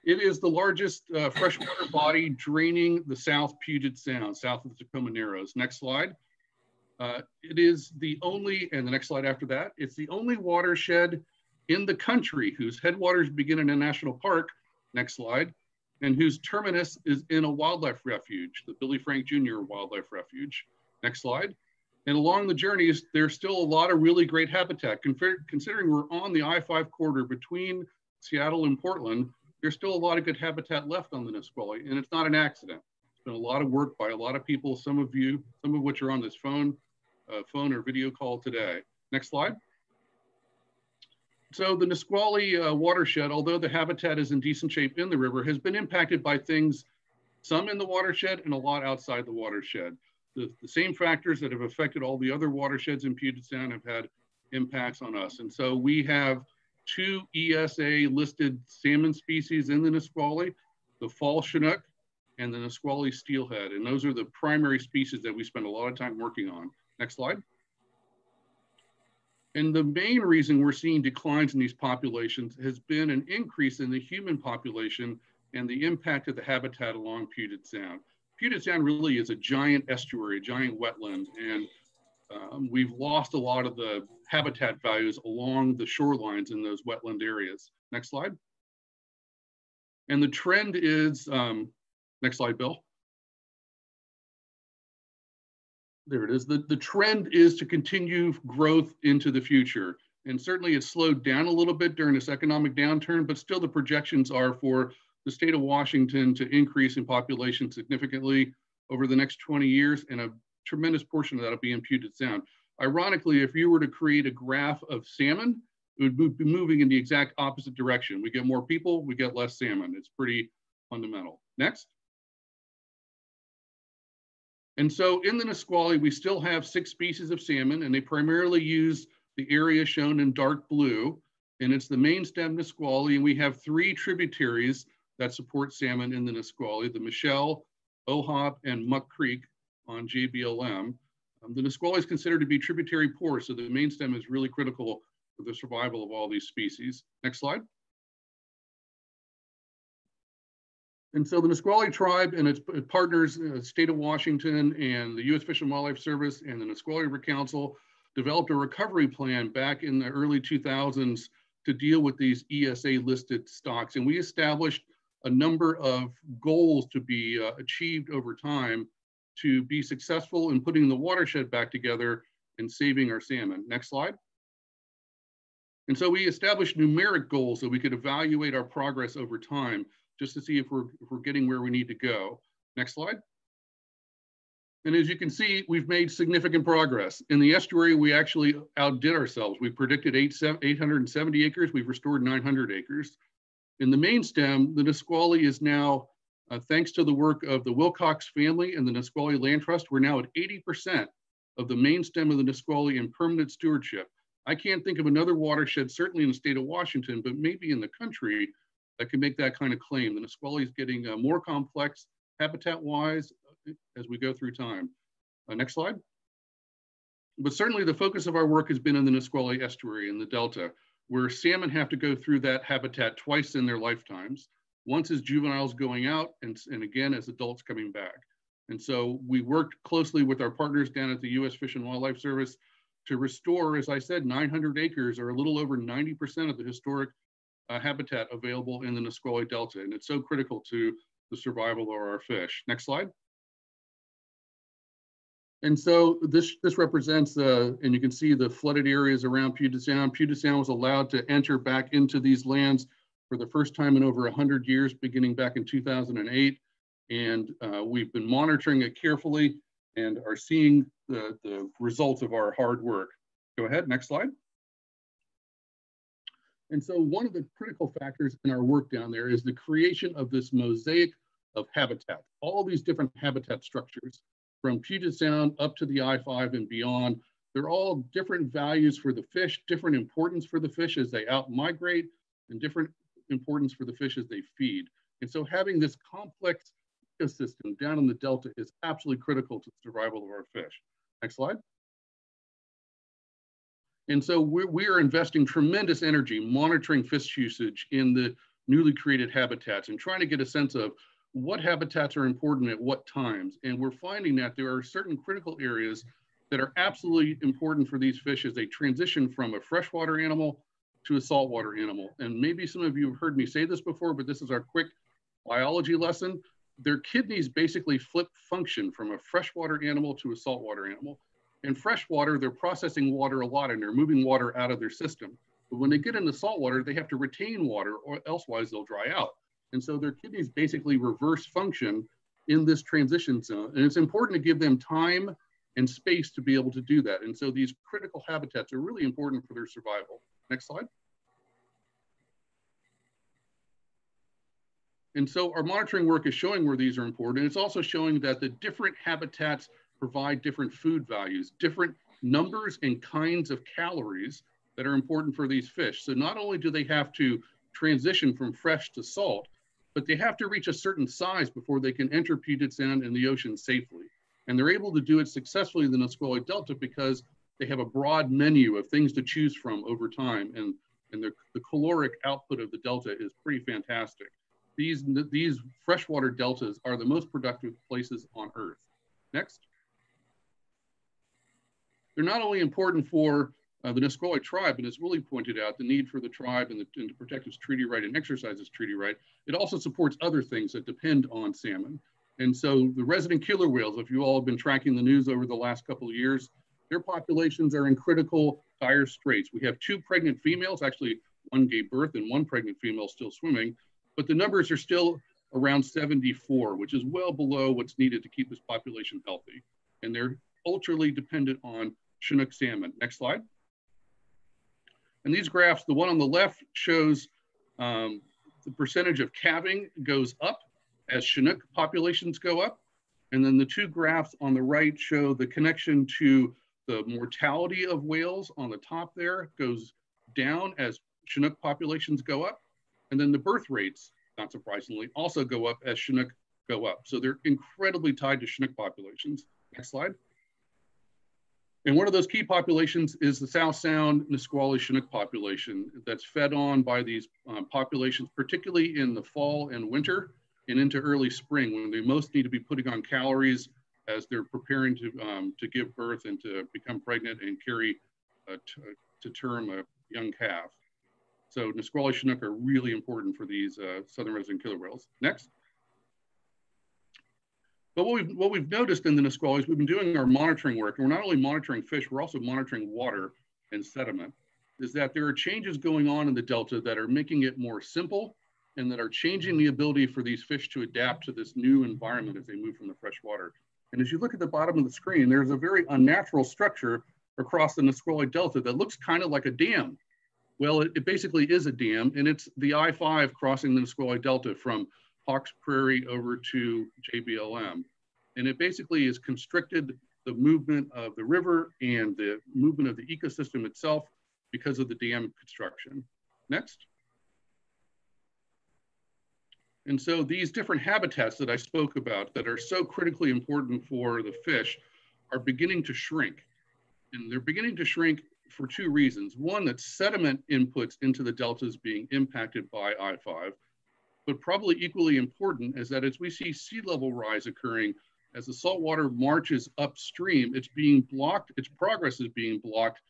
[SPEAKER 9] It is the largest freshwater body draining the South Puget Sound, south of the Tacoma Narrows. Next slide. It is the only, and the next slide after that, it's the only watershed in the country whose headwaters begin in a national park, next slide, and whose terminus is in a wildlife refuge, the Billy Frank Jr. Wildlife Refuge. Next slide. And along the journeys, there's still a lot of really great habitat. Considering we're on the I-5 corridor between Seattle and Portland, there's still a lot of good habitat left on the Nisqually, and it's not an accident. It's been a lot of work by a lot of people, some of which are on this phone or video call today. Next slide. So the Nisqually watershed, although the habitat is in decent shape in the river, has been impacted by things, some in the watershed and a lot outside the watershed. The same factors that have affected all the other watersheds in Puget Sound have had impacts on us. And so we have 2 ESA listed salmon species in the Nisqually, the fall Chinook and the Nisqually steelhead. And those are the primary species that we spend a lot of time working on. Next slide. And the main reason we're seeing declines in these populations has been an increase in the human population and the impact of the habitat along Puget Sound. Puget Sound really is a giant estuary, a giant wetland, and we've lost a lot of the habitat values along the shorelines in those wetland areas. Next slide. And the trend is, next slide, Bill. There it is. The trend is to continue growth into the future. And certainly it's slowed down a little bit during this economic downturn, but still the projections are for the state of Washington to increase in population significantly over the next 20 years, and a tremendous portion of that will be in Puget Sound. Ironically, if you were to create a graph of salmon, it would be moving in the exact opposite direction. We get more people, we get less salmon. It's pretty fundamental. Next. And so in the Nisqually, we still have 6 species of salmon, and they primarily use the area shown in dark blue, and it's the main stem Nisqually, and we have 3 tributaries that support salmon in the Nisqually, the Michelle, Ohop, and Muck Creek on JBLM. The Nisqually is considered to be tributary poor, so the main stem is really critical for the survival of all these species. Next slide. And so the Nisqually tribe and its partners, state of Washington and the U.S. Fish and Wildlife Service and the Nisqually River Council developed a recovery plan back in the early 2000s to deal with these ESA listed stocks. And we established a number of goals to be achieved over time to be successful in putting the watershed back together and saving our salmon. Next slide. And so we established numeric goals so we could evaluate our progress over time just to see if we're getting where we need to go. Next slide. And as you can see, we've made significant progress. In the estuary, we actually outdid ourselves. We predicted 870 acres. We've restored 900 acres. In the main stem, the Nisqually is now, thanks to the work of the Wilcox family and the Nisqually Land Trust, we're now at 80% of the main stem of the Nisqually in permanent stewardship. I can't think of another watershed, certainly in the state of Washington, but maybe in the country, that can make that kind of claim. The Nisqually is getting more complex habitat-wise as we go through time. Next slide. But certainly the focus of our work has been in the Nisqually estuary in the Delta, where salmon have to go through that habitat twice in their lifetimes, once as juveniles going out and again as adults coming back. And so we worked closely with our partners down at the U.S. Fish and Wildlife Service to restore, as I said, 900 acres or a little over 90% of the historic habitat available in the Nisqually Delta. And it's so critical to the survival of our fish. Next slide. And so this represents, and you can see the flooded areas around Puget Sound. Puget Sound was allowed to enter back into these lands for the first time in over 100 years, beginning back in 2008. And we've been monitoring it carefully and are seeing the results of our hard work. Go ahead, next slide. And so one of the critical factors in our work down there is the creation of this mosaic of habitat, all these different habitat structures from Puget Sound up to the I-5 and beyond. They're all different values for the fish, different importance for the fish as they out-migrate, and different importance for the fish as they feed. And so having this complex ecosystem down in the Delta is absolutely critical to the survival of our fish. Next slide. And so we are investing tremendous energy monitoring fish usage in the newly created habitats and trying to get a sense of what habitats are important at what times. And we're finding that there are certain critical areas that are absolutely important for these fish as they transition from a freshwater animal to a saltwater animal. And maybe some of you have heard me say this before, but this is our quick biology lesson. Their kidneys basically flip function from a freshwater animal to a saltwater animal. In freshwater, they're processing water a lot and they're moving water out of their system. But when they get into saltwater, they have to retain water or elsewise they'll dry out. And so their kidneys basically reverse function in this transition zone. And it's important to give them time and space to be able to do that. And so these critical habitats are really important for their survival. Next slide. And so our monitoring work is showing where these are important. It's also showing that the different habitats provide different food values, different numbers and kinds of calories that are important for these fish. So not only do they have to transition from fresh to salt, but they have to reach a certain size before they can enter Puget Sound and the ocean safely. And they're able to do it successfully in the Nisqually Delta because they have a broad menu of things to choose from over time. And the caloric output of the Delta is pretty fantastic. These freshwater deltas are the most productive places on Earth. Next. They're not only important for the Nisqually tribe, and it's really pointed out the need for the tribe and to protect its treaty right and exercise its treaty right. It also supports other things that depend on salmon. And so the resident killer whales, if you all have been tracking the news over the last couple of years, their populations are in critical dire straits. We have 2 pregnant females, actually one gave birth and 1 pregnant female still swimming, but the numbers are still around 74, which is well below what's needed to keep this population healthy. And they're ultra dependent on Chinook salmon. Next slide. And these graphs, the one on the left shows the percentage of calving goes up as Chinook populations go up. And then the 2 graphs on the right show the connection to the mortality of whales on the top there goes down as Chinook populations go up. And then the birth rates, not surprisingly, also go up as Chinook go up. So they're incredibly tied to Chinook populations. Next slide. And one of those key populations is the South Sound Nisqually Chinook population that's fed on by these populations, particularly in the fall and winter and into early spring when they most need to be putting on calories as they're preparing to give birth and to become pregnant and carry to term a young calf. So Nisqually Chinook are really important for these southern resident killer whales. Next. But what we've noticed in the Nisqually is we've been doing our monitoring work, and we're not only monitoring fish, we're also monitoring water and sediment, is that there are changes going on in the Delta that are making it more simple and that are changing the ability for these fish to adapt to this new environment as they move from the fresh water. And as you look at the bottom of the screen, there's a very unnatural structure across the Nisqually Delta that looks kind of like a dam. Well, it basically is a dam, and it's the I-5 crossing the Nisqually Delta from Hawks Prairie over to JBLM. And it basically has constricted the movement of the river and the movement of the ecosystem itself because of the dam construction. Next. And so these different habitats that I spoke about that are so critically important for the fish are beginning to shrink. And they're beginning to shrink for two reasons. One, that sediment inputs into the deltas being impacted by I-5, but probably equally important is that as we see sea level rise occurring, as the saltwater marches upstream, it's being blocked, its progress is being blocked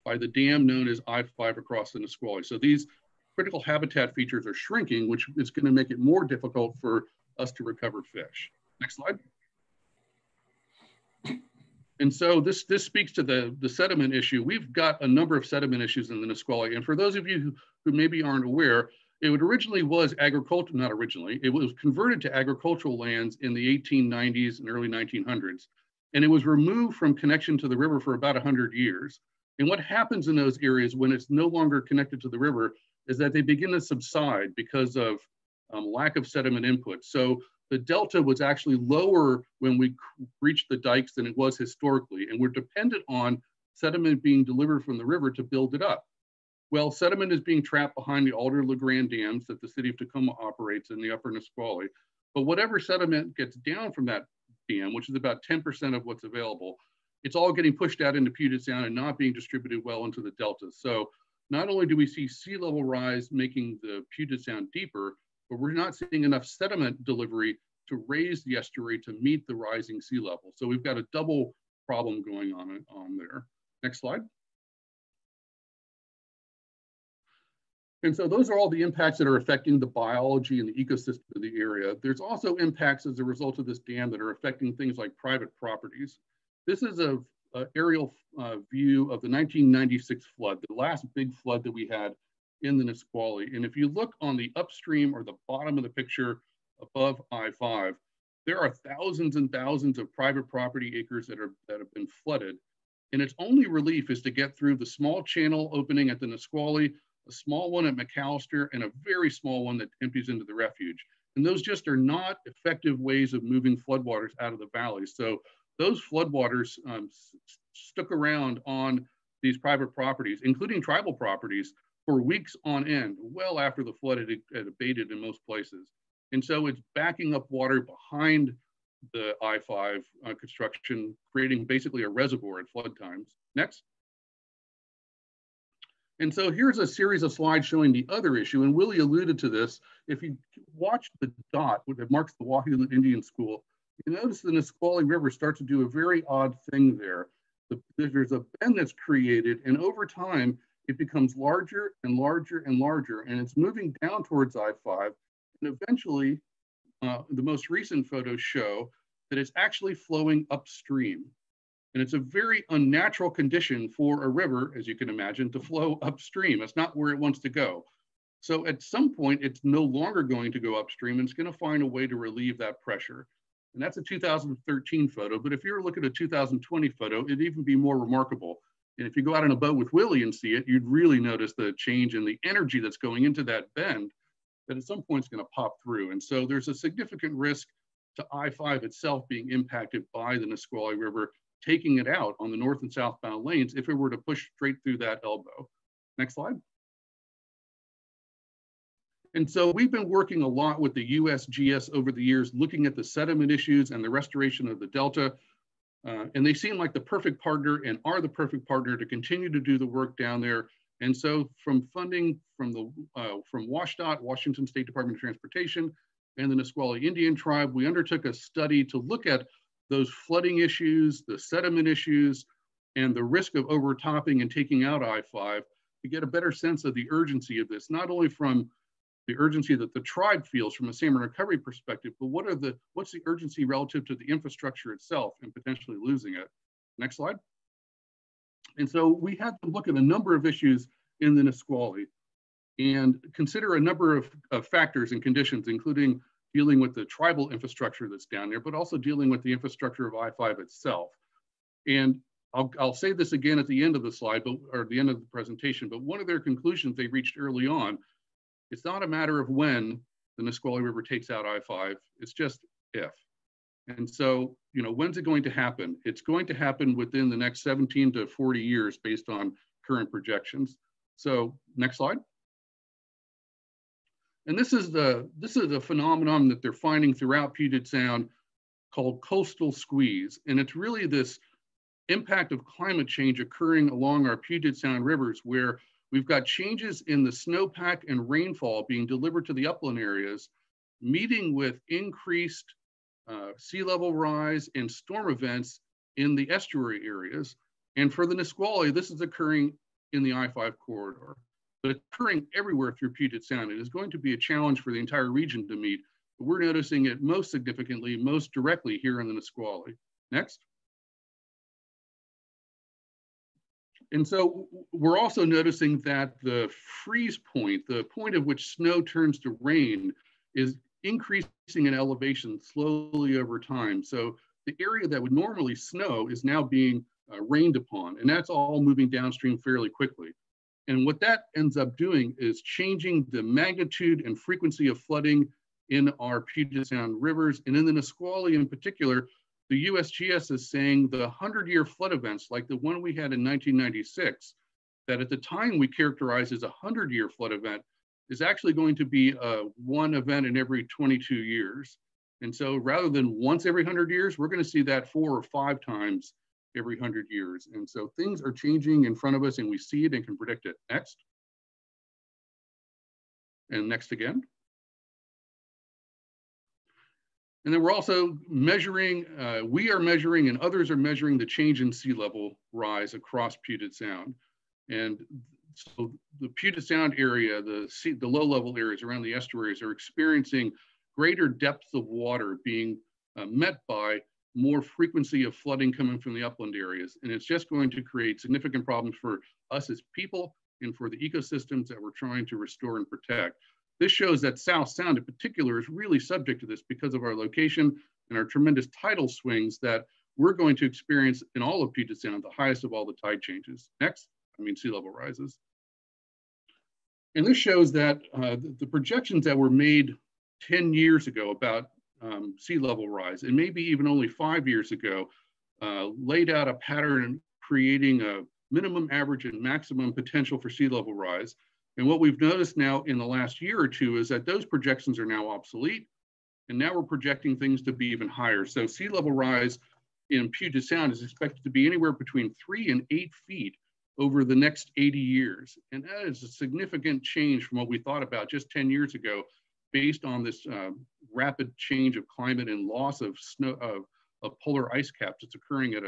[SPEAKER 9] by the dam known as I-5 across the Nisqually. So these critical habitat features are shrinking, which is going to make it more difficult for us to recover fish. Next slide. And so this speaks to the sediment issue. We've got a number of sediment issues in the Nisqually. And for those of you who maybe aren't aware, it originally was agricultural, not originally, it was converted to agricultural lands in the 1890s and early 1900s. And it was removed from connection to the river for about 100 years. And what happens in those areas when it's no longer connected to the river is that they begin to subside because of lack of sediment input. So the delta was actually lower when we reached the dikes than it was historically, and we're dependent on sediment being delivered from the river to build it up. Well, sediment is being trapped behind the Alder-LeGrand dams that the city of Tacoma operates in the upper Nisqually. But whatever sediment gets down from that dam, which is about 10% of what's available, it's all getting pushed out into Puget Sound and not being distributed well into the deltas. So not only do we see sea level rise making the Puget Sound deeper, but we're not seeing enough sediment delivery to raise the estuary to meet the rising sea level. So we've got a double problem going on there. Next slide. And so those are all the impacts that are affecting the biology and the ecosystem of the area. There's also impacts as a result of this dam that are affecting things like private properties. This is an aerial view of the 1996 flood, the last big flood that we had in the Nisqually. And if you look on the upstream or the bottom of the picture above I-5, there are thousands and thousands of private property acres that have been flooded. And its only relief is to get through the small channel opening at the Nisqually, a small one at McAllister, and a very small one that empties into the refuge. And those just are not effective ways of moving floodwaters out of the valley. So those floodwaters stuck around on these private properties, including tribal properties, for weeks on end, well after the flood had abated in most places. And so it's backing up water behind the I-5 construction, creating basically a reservoir at flood times. Next. And so here's a series of slides showing the other issue, and Willie alluded to this. If you watch the dot that marks the Wahoo Indian School, you notice the Nisqually River starts to do a very odd thing there. There's a bend that's created, and over time, it becomes larger and larger and larger, and it's moving down towards I-5. And eventually, the most recent photos show that it's actually flowing upstream. And it's a very unnatural condition for a river, as you can imagine, to flow upstream. It's not where it wants to go. So at some point, it's no longer going to go upstream, and it's going to find a way to relieve that pressure. And that's a 2013 photo. But if you were looking at a 2020 photo, it'd even be more remarkable. And if you go out on a boat with Willie and see it, you'd really notice the change in the energy that's going into that bend that at some point is going to pop through. And so there's a significant risk to I-5 itself being impacted by the Nisqually River, taking it out on the north and southbound lanes if it were to push straight through that elbow. Next slide. And so we've been working a lot with the USGS over the years, looking at the sediment issues and the restoration of the Delta. And they seem like the perfect partner and are the perfect partner to continue to do the work down there. And so from funding from WSDOT, Washington State Department of Transportation, and the Nisqually Indian Tribe, we undertook a study to look at those flooding issues, the sediment issues, and the risk of overtopping and taking out I-5 to get a better sense of the urgency of this, not only from the urgency that the tribe feels from a salmon recovery perspective, but what's the urgency relative to the infrastructure itself and potentially losing it. Next slide. And so we had to look at a number of issues in the Nisqually and consider a number of factors and conditions, including dealing with the tribal infrastructure that's down there, but also dealing with the infrastructure of I-5 itself. And I'll say this again at the end of the slide, or at the end of the presentation, but one of their conclusions they reached early on, it's not a matter of when the Nisqually River takes out I-5, it's just if. And so, you know, when's it going to happen? It's going to happen within the next 17 to 40 years based on current projections. So next slide. And this is a phenomenon that they're finding throughout Puget Sound called coastal squeeze. And it's really this impact of climate change occurring along our Puget Sound rivers, where we've got changes in the snowpack and rainfall being delivered to the upland areas, meeting with increased sea level rise and storm events in the estuary areas. And for the Nisqually, this is occurring in the I-5 corridor, but it's occurring everywhere through Puget Sound. It is going to be a challenge for the entire region to meet, but we're noticing it most significantly, most directly here in the Nisqually. Next. And so we're also noticing that the freeze point, the point at which snow turns to rain, is increasing in elevation slowly over time. So the area that would normally snow is now being rained upon, and that's all moving downstream fairly quickly. And what that ends up doing is changing the magnitude and frequency of flooding in our Puget Sound rivers, and in the Nisqually in particular. The USGS is saying the 100-year flood events, like the one we had in 1996, that at the time we characterized as a 100-year flood event, is actually going to be one event in every 22 years. And so rather than once every 100 years, we're going to see that 4 or 5 times every 100 years. And so things are changing in front of us, and we see it and can predict it. Next. And next again. And then we're also measuring, we are measuring and others are measuring the change in sea level rise across Puget Sound. And so the Puget Sound area, the low level areas around the estuaries are experiencing greater depths of water being met by more frequency of flooding coming from the upland areas. And it's just going to create significant problems for us as people and for the ecosystems that we're trying to restore and protect. This shows that South Sound in particular is really subject to this because of our location and our tremendous tidal swings that we're going to experience in all of Puget Sound, the highest of all the tide changes. Next, sea level rises. And this shows that the projections that were made 10 years ago about sea level rise, and maybe even only 5 years ago, laid out a pattern creating a minimum, average, and maximum potential for sea level rise. And what we've noticed now in the last year or two is that those projections are now obsolete. And now we're projecting things to be even higher. So sea level rise in Puget Sound is expected to be anywhere between 3 and 8 feet over the next 80 years. And that is a significant change from what we thought about just 10 years ago, based on this rapid change of climate and loss of snow, of polar ice caps that's occurring at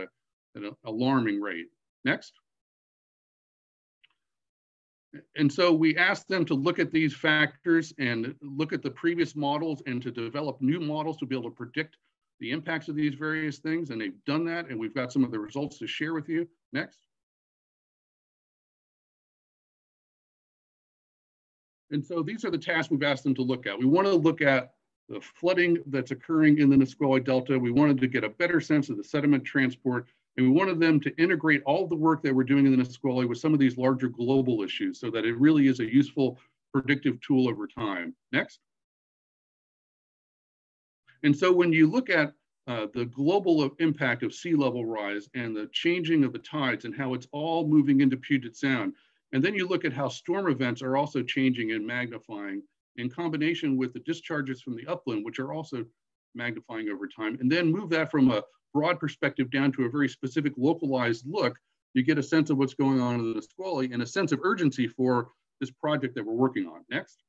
[SPEAKER 9] an alarming rate. Next. And so we asked them to look at these factors and look at the previous models and to develop new models to be able to predict the impacts of these various things. And they've done that, and we've got some of the results to share with you. Next. And so these are the tasks we've asked them to look at. We want to look at the flooding that's occurring in the Nisqually Delta. We wanted to get a better sense of the sediment transport. And we wanted them to integrate all the work that we're doing in the Nisqually with some of these larger global issues so that it really is a useful predictive tool over time. Next. And so when you look at the global impact of sea level rise and the changing of the tides and how it's all moving into Puget Sound, and then you look at how storm events are also changing and magnifying in combination with the discharges from the upland, which are also magnifying over time, and then move that from a broad perspective down to a very specific localized look, you get a sense of what's going on in the Nisqually and a sense of urgency for this project that we're working on. Next.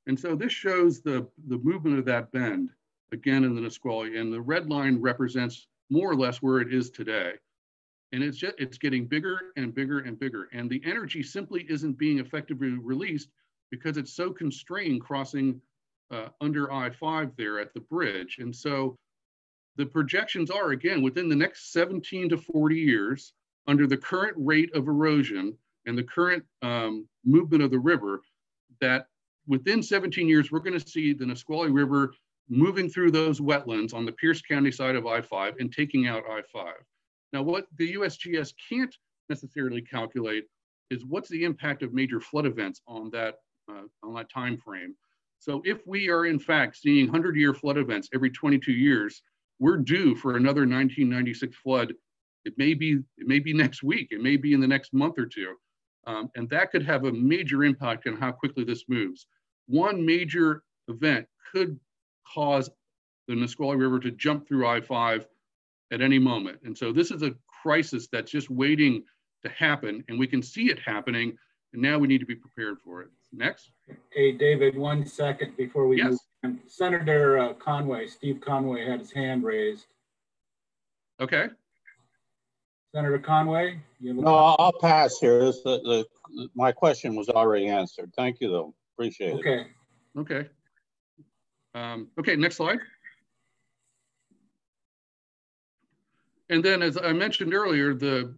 [SPEAKER 9] And so this shows the movement of that bend. again in the Nisqually, and the red line represents more or less where it is today. And it's getting bigger and bigger and bigger. And the energy simply isn't being effectively released because it's so constrained crossing under I-5 there at the bridge. And so the projections are, again, within the next 17 to 40 years, under the current rate of erosion and the current movement of the river, that within 17 years, we're going to see the Nisqually River moving through those wetlands on the Pierce County side of I-5 and taking out I-5. Now, what the USGS can't necessarily calculate is what's the impact of major flood events on that time frame. So if we are in fact seeing 100-year flood events every 22 years, we're due for another 1996 flood. It may be next week, it may be in the next month or two. And that could have a major impact on how quickly this moves. One major event could cause the Nisqually River to jump through I-5 at any moment. And so this is a crisis that's just waiting to happen, and we can see it happening, and now we need to be prepared for it. Next.
[SPEAKER 3] Hey, David, 1 second before we
[SPEAKER 9] Yes.
[SPEAKER 3] move on. Senator Conway, Steve Conway had his hand raised.
[SPEAKER 9] Okay.
[SPEAKER 3] Senator Conway?
[SPEAKER 10] No, I'll pass here. My question was already answered. Thank you, though. Appreciate it.
[SPEAKER 3] Okay.
[SPEAKER 9] Okay. Okay, next slide. And then, as I mentioned earlier, the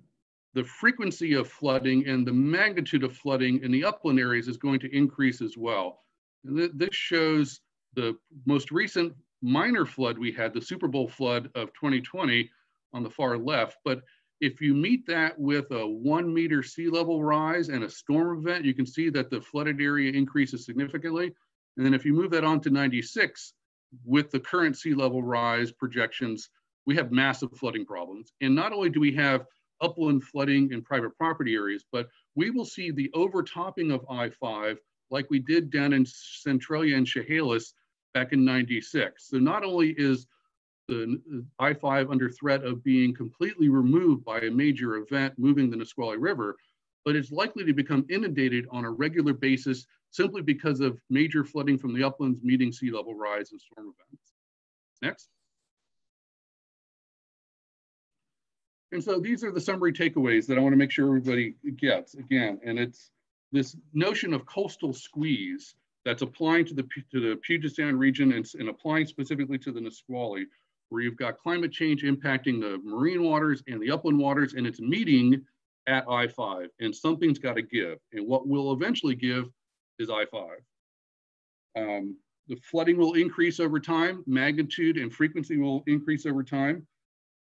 [SPEAKER 9] frequency of flooding and the magnitude of flooding in the upland areas is going to increase as well. And this shows the most recent minor flood we had, the Super Bowl flood of 2020 on the far left. But if you meet that with a 1 meter sea level rise and a storm event, you can see that the flooded area increases significantly. And then if you move that on to 96, with the current sea level rise projections, we have massive flooding problems. And not only do we have upland flooding in private property areas, but we will see the overtopping of I-5 like we did down in Centralia and Chehalis back in 96. So not only is the I-5 under threat of being completely removed by a major event moving the Nisqually River, but it's likely to become inundated on a regular basis simply because of major flooding from the uplands meeting sea level rise and storm events. Next. And so these are the summary takeaways that I want to make sure everybody gets again. And it's this notion of coastal squeeze that's applying to the Puget Sound region and applying specifically to the Nisqually, where you've got climate change impacting the marine waters and the upland waters, and it's meeting at I-5, and something's got to give. And what will eventually give is I-5. The flooding will increase over time, magnitude and frequency will increase over time.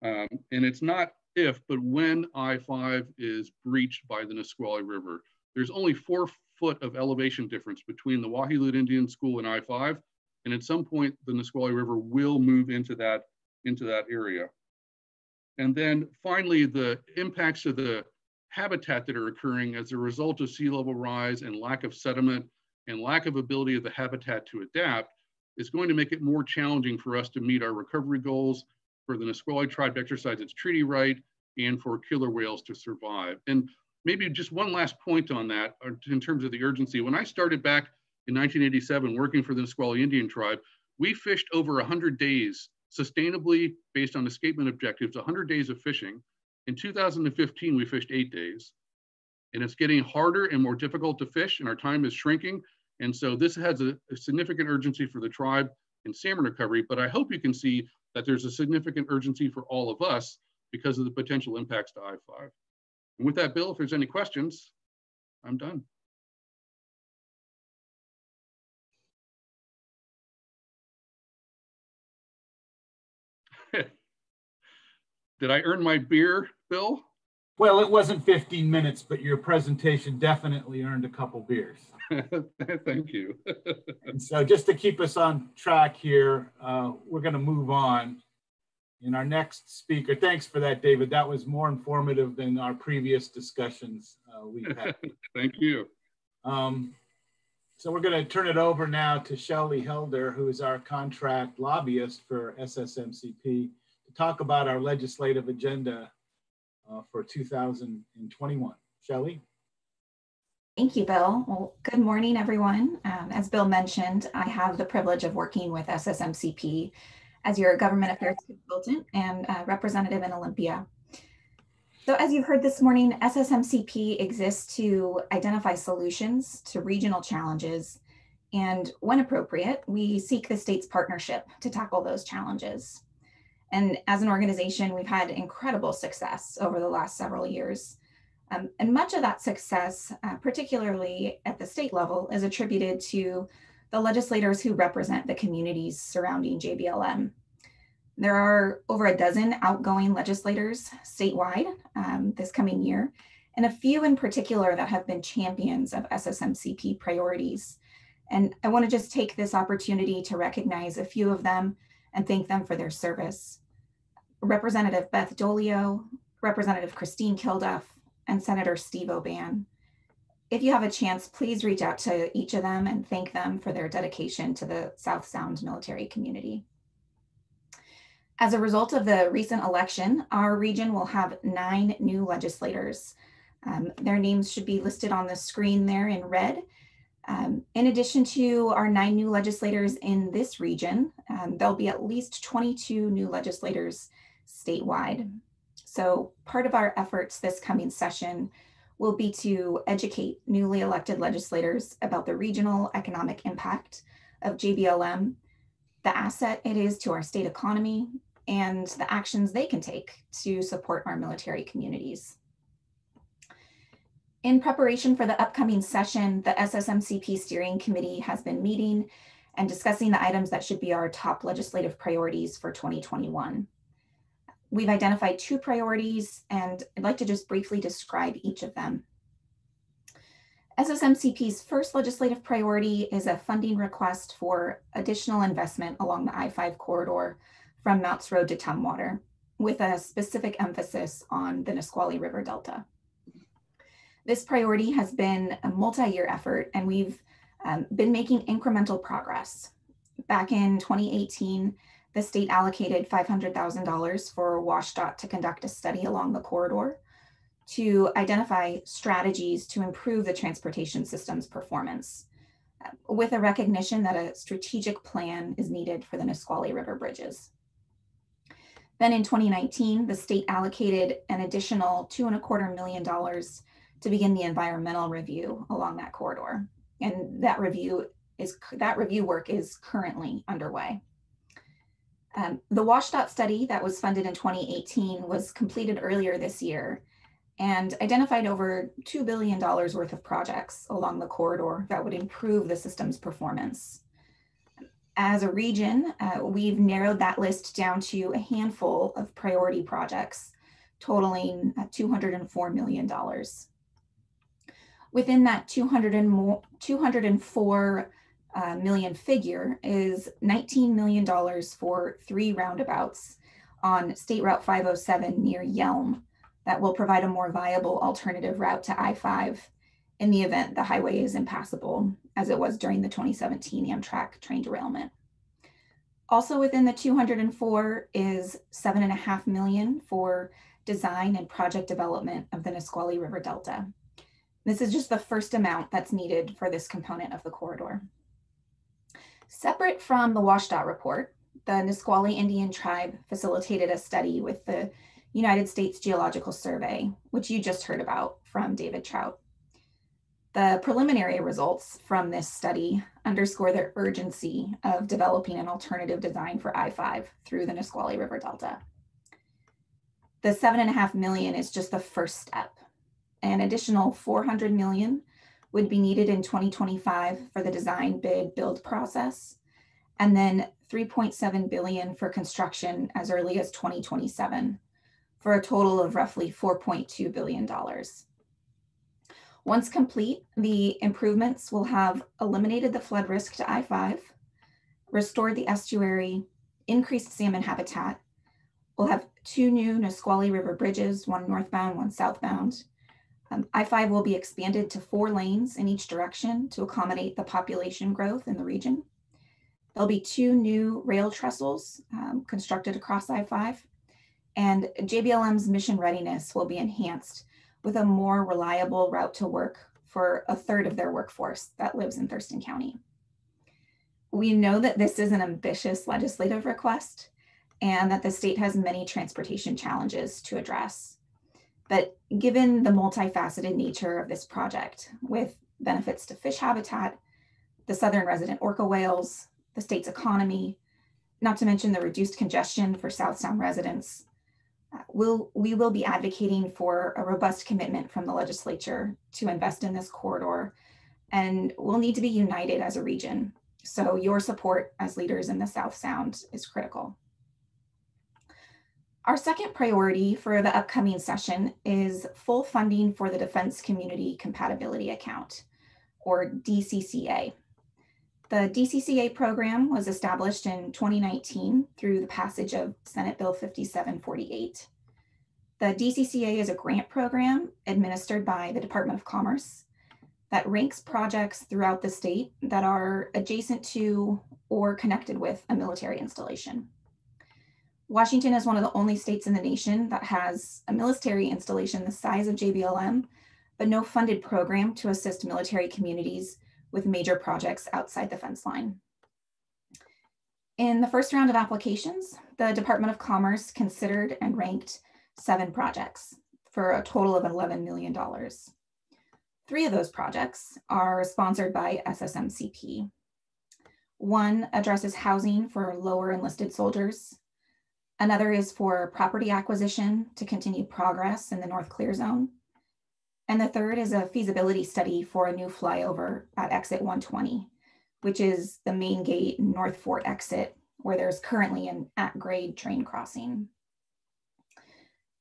[SPEAKER 9] And it's not if, but when I-5 is breached by the Nisqually River. There's only 4 foot of elevation difference between the Wahilut Indian School and I-5. And at some point, the Nisqually River will move into that area. And then finally, the impacts of the habitat that are occurring as a result of sea level rise and lack of sediment and lack of ability of the habitat to adapt is going to make it more challenging for us to meet our recovery goals, for the Nisqually tribe to exercise its treaty right, and for killer whales to survive. And maybe just one last point on that in terms of the urgency. When I started back in 1987 working for the Nisqually Indian tribe, we fished over 100 days sustainably based on escapement objectives, 100 days of fishing. In 2015, we fished 8 days. And it's getting harder and more difficult to fish, and our time is shrinking. And so this has a significant urgency for the tribe in salmon recovery, but I hope you can see that there's a significant urgency for all of us because of the potential impacts to I-5. And with that, Bill, if there's any questions, I'm done. Did I earn my beer, Bill?
[SPEAKER 3] Well, it wasn't 15 minutes, but your presentation definitely earned a couple beers.
[SPEAKER 9] Thank you.
[SPEAKER 3] And so just to keep us on track here, we're going to move on. In our next speaker, thanks for that, David. That was more informative than our previous discussions we've had.
[SPEAKER 9] Thank you.
[SPEAKER 3] So we're going to turn it over now to Shelley Helder, who is our contract lobbyist for Ssmcp, to talk about our legislative agenda for 2021. Shelley?
[SPEAKER 11] Thank you, Bill. Well, good morning, everyone. As Bill mentioned, I have the privilege of working with SSMCP as your government affairs consultant and representative in Olympia. So as you've heard this morning, SSMCP exists to identify solutions to regional challenges, and when appropriate, we seek the state's partnership to tackle those challenges. And as an organization, we've had incredible success over the last several years. And much of that success, particularly at the state level, is attributed to the legislators who represent the communities surrounding JBLM. There are over a dozen outgoing legislators statewide this coming year, and a few in particular that have been champions of SSMCP priorities. And I want to just take this opportunity to recognize a few of them and thank them for their service. Representative Beth Dolio, Representative Christine Kilduff, and Senator Steve O'Ban. If you have a chance, please reach out to each of them and thank them for their dedication to the South Sound military community. As a result of the recent election, our region will have 9 new legislators. Their names should be listed on the screen there in red. In addition to our 9 new legislators in this region, there'll be at least 22 new legislators statewide. So part of our efforts this coming session will be to educate newly elected legislators about the regional economic impact of JBLM, the asset it is to our state economy, and the actions they can take to support our military communities. In preparation for the upcoming session, the SSMCP Steering Committee has been meeting and discussing the items that should be our top legislative priorities for 2021. We've identified 2 priorities, and I'd like to just briefly describe each of them. SSMCP's first legislative priority is a funding request for additional investment along the I-5 corridor from Mounts Road to Tumwater, with a specific emphasis on the Nisqually River Delta. This priority has been a multi-year effort, and we've been making incremental progress. Back in 2018, the state allocated $500,000 for WashDOT to conduct a study along the corridor to identify strategies to improve the transportation system's performance, with a recognition that a strategic plan is needed for the Nisqually River bridges. Then in 2019, the state allocated an additional $2.25 million to begin the environmental review along that corridor. And that review work is currently underway. The WashDOT study that was funded in 2018 was completed earlier this year and identified over $2 billion worth of projects along the corridor that would improve the system's performance. As a region, we've narrowed that list down to a handful of priority projects totaling $204 million. Within that 204 million figure is $19 million for 3 roundabouts on State Route 507 near Yelm that will provide a more viable alternative route to I-5 in the event the highway is impassable, as it was during the 2017 Amtrak train derailment. Also within the 204 is $7.5 million for design and project development of the Nisqually River Delta. This is just the first amount that's needed for this component of the corridor. Separate from the WashDOT report, the Nisqually Indian Tribe facilitated a study with the United States Geological Survey, which you just heard about from David Trout. The preliminary results from this study underscore the urgency of developing an alternative design for I-5 through the Nisqually River Delta. The $7.5 million is just the first step. An additional $400 million would be needed in 2025 for the design bid build process, and then $3.7 billion for construction as early as 2027, for a total of roughly $4.2 billion. Once complete, the improvements will have eliminated the flood risk to I-5, restored the estuary, increased salmon habitat. We'll have 2 new Nisqually River bridges, one northbound, one southbound. I-5 will be expanded to 4 lanes in each direction to accommodate the population growth in the region. There'll be 2 new rail trestles constructed across I-5, and JBLM's mission readiness will be enhanced with a more reliable route to work for a third of their workforce that lives in Thurston County. We know that this is an ambitious legislative request and that the state has many transportation challenges to address. But given the multifaceted nature of this project, with benefits to fish habitat, the southern resident orca whales, the state's economy, not to mention the reduced congestion for South Sound residents, we will be advocating for a robust commitment from the legislature to invest in this corridor, and we'll need to be united as a region. So your support as leaders in the South Sound is critical. Our second priority for the upcoming session is full funding for the Defense Community Compatibility Account, or DCCA. The DCCA program was established in 2019 through the passage of Senate Bill 5748. The DCCA is a grant program administered by the Department of Commerce that ranks projects throughout the state that are adjacent to or connected with a military installation. Washington is one of the only states in the nation that has a military installation the size of JBLM, but no funded program to assist military communities with major projects outside the fence line. In the first round of applications, the Department of Commerce considered and ranked 7 projects for a total of $11 million. 3 of those projects are sponsored by Ssmcp. One addresses housing for lower enlisted soldiers. Another is for property acquisition to continue progress in the North Clear Zone. And the third is a feasibility study for a new flyover at exit 120, which is the main gate North Fort exit, where there's currently an at-grade train crossing.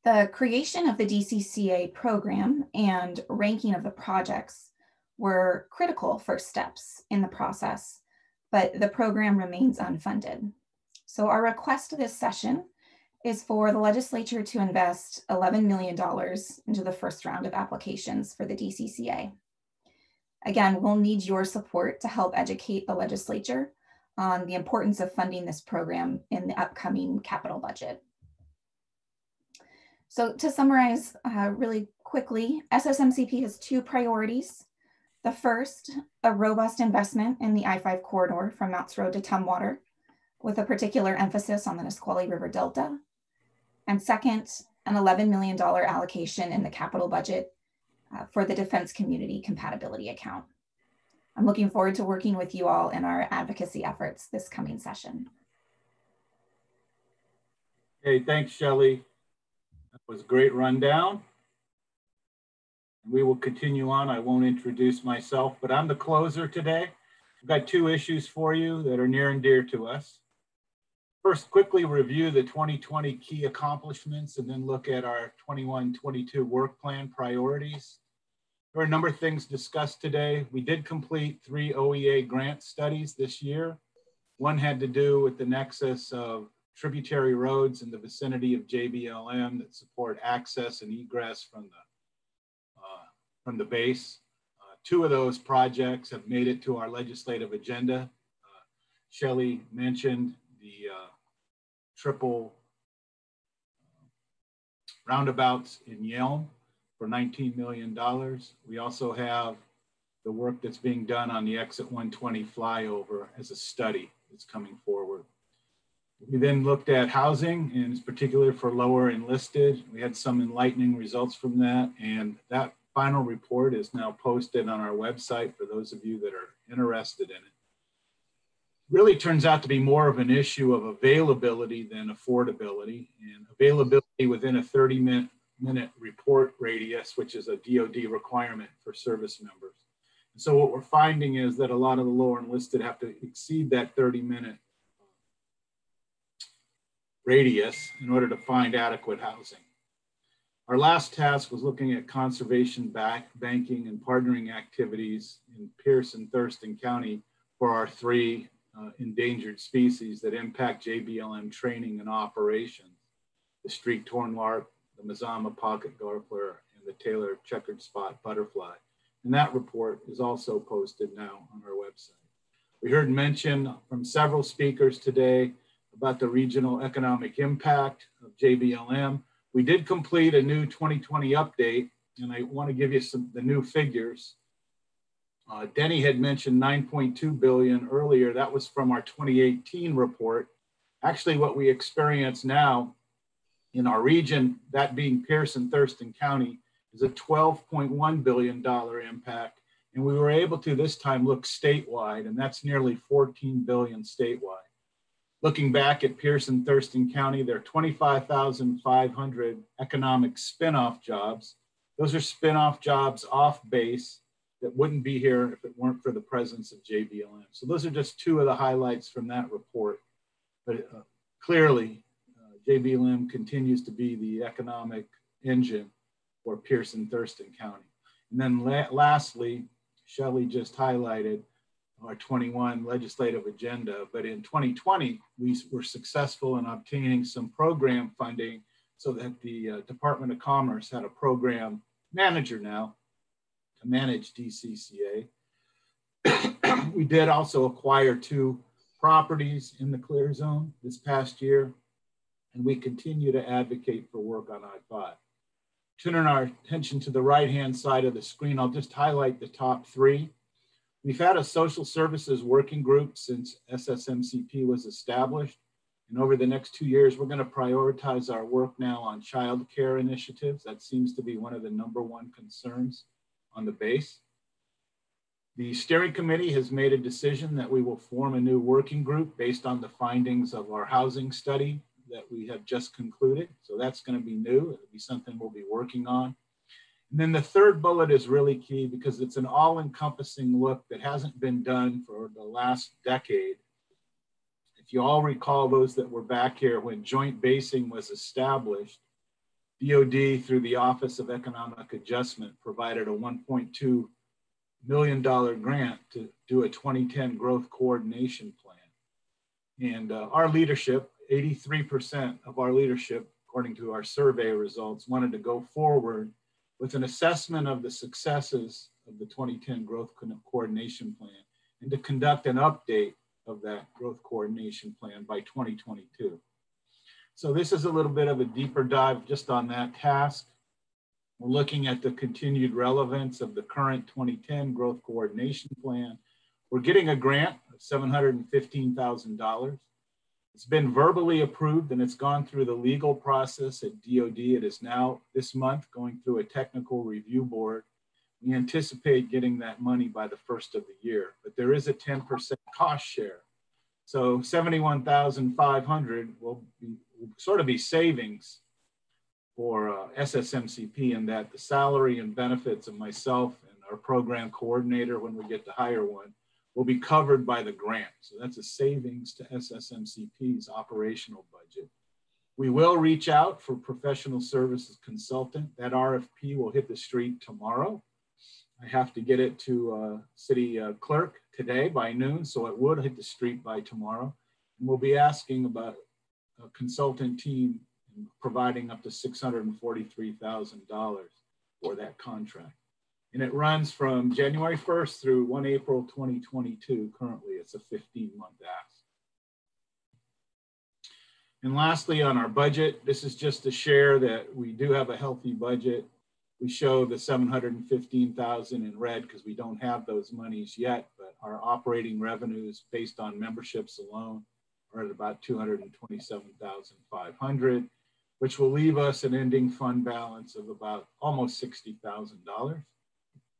[SPEAKER 11] The creation of the DCCA program and ranking of the projects were critical first steps in the process, but the program remains unfunded. So our request this session is for the legislature to invest $11 million into the first round of applications for the DCCA. Again, we'll need your support to help educate the legislature on the importance of funding this program in the upcoming capital budget. So to summarize really quickly, Ssmcp has 2 priorities. The first, a robust investment in the I-5 corridor from Mounts Road to Tumwater, with a particular emphasis on the Nisqually River Delta. And second, an $11 million allocation in the capital budget for the Defense Community Compatibility Account. I'm looking forward to working with you all in our advocacy efforts this coming session.
[SPEAKER 3] Hey, thanks, Shelley. That was a great rundown. We will continue on. I won't introduce myself, but I'm the closer today. I've got 2 issues for you that are near and dear to us. First, quickly review the 2020 key accomplishments and then look at our 21-22 work plan priorities. There are a number of things discussed today. We did complete 3 OEA grant studies this year. One had to do with the nexus of tributary roads in the vicinity of JBLM that support access and egress from the base. 2 of those projects have made it to our legislative agenda. Shelley mentioned the triple roundabouts in Yelm for $19 million. We also have the work that's being done on the exit 120 flyover as a study that's coming forward. We then looked at housing, and in particular for lower enlisted. We had some enlightening results from that, and that final report is now posted on our website for those of you that are interested in it. Really turns out to be more of an issue of availability than affordability, and availability within a 30-minute report radius, which is a DoD requirement for service members. And so what we're finding is that a lot of the lower enlisted have to exceed that 30-minute radius in order to find adequate housing. Our last task was looking at conservation banking and partnering activities in Pierce and Thurston County for our 3 endangered species that impact JBLM training and operations: the streaked hornlark, the Mazama pocket garbler, and the Taylor checkered spot butterfly. And that report is also posted now on our website. We heard mention from several speakers today about the regional economic impact of JBLM. We did complete a new 2020 update, and I want to give you the new figures. Denny had mentioned 9.2 billion earlier. That was from our 2018 report. Actually, what we experience now in our region, that being Pierce and Thurston County, is a $12.1 billion impact. And we were able to this time look statewide, and that's nearly 14 billion statewide. Looking back at Pierce and Thurston County, there are 25,500 economic spinoff jobs. Those are spinoff jobs off base that wouldn't be here if it weren't for the presence of JBLM. So those are just two of the highlights from that report. But clearly, JBLM continues to be the economic engine for Pierce and Thurston County. And then lastly, Shelley just highlighted our 21 legislative agenda, but in 2020, we were successful in obtaining some program funding so that the Department of Commerce had a program manager now to manage DCCA. We did also acquire 2 properties in the clear zone this past year, and we continue to advocate for work on I-5. Turning our attention to the right-hand side of the screen, I'll just highlight the top 3. We've had a social services working group since SSMCP was established. And over the next 2 years, we're going to prioritize our work now on child care initiatives. That seems to be one of the #1 concerns on the base. The steering committee has made a decision that we will form a new working group based on the findings of our housing study that we have just concluded. So that's going to be new. It'll be something we'll be working on. And then the third bullet is really key because it's an all-encompassing look that hasn't been done for the last decade. If you all recall, those that were back here when joint basing was established, DOD through the Office of Economic Adjustment provided a $1.2 million grant to do a 2010 growth coordination plan. And our leadership, 83% of our leadership, according to our survey results, wanted to go forward with an assessment of the successes of the 2010 growth coordination plan and to conduct an update of that growth coordination plan by 2022. So this is a little bit of a deeper dive just on that task. We're looking at the continued relevance of the current 2010 growth coordination plan. We're getting a grant of $715,000. It's been verbally approved and it's gone through the legal process at DOD. It is now this month going through a technical review board. We anticipate getting that money by the 1st of the year, but there is a 10% cost share. So 71,500 will sort of be savings for SSMCP in that the salary and benefits of myself and our program coordinator, when we get to hire one, will be covered by the grant. So that's a savings to SSMCP's operational budget. We will reach out for professional services consultant. That RFP will hit the street tomorrow. I have to get it to city clerk today by noon, so it would hit the street by tomorrow. And we'll be asking about a consultant team providing up to $643,000 for that contract. And it runs from January 1st through 1 April 2022. Currently, it's a 15-month ask. And lastly, on our budget, this is just to share that we do have a healthy budget. We show the $715,000 in red because we don't have those monies yet, but our operating revenues based on memberships alone are at about $227,500, which will leave us an ending fund balance of about almost $60,000.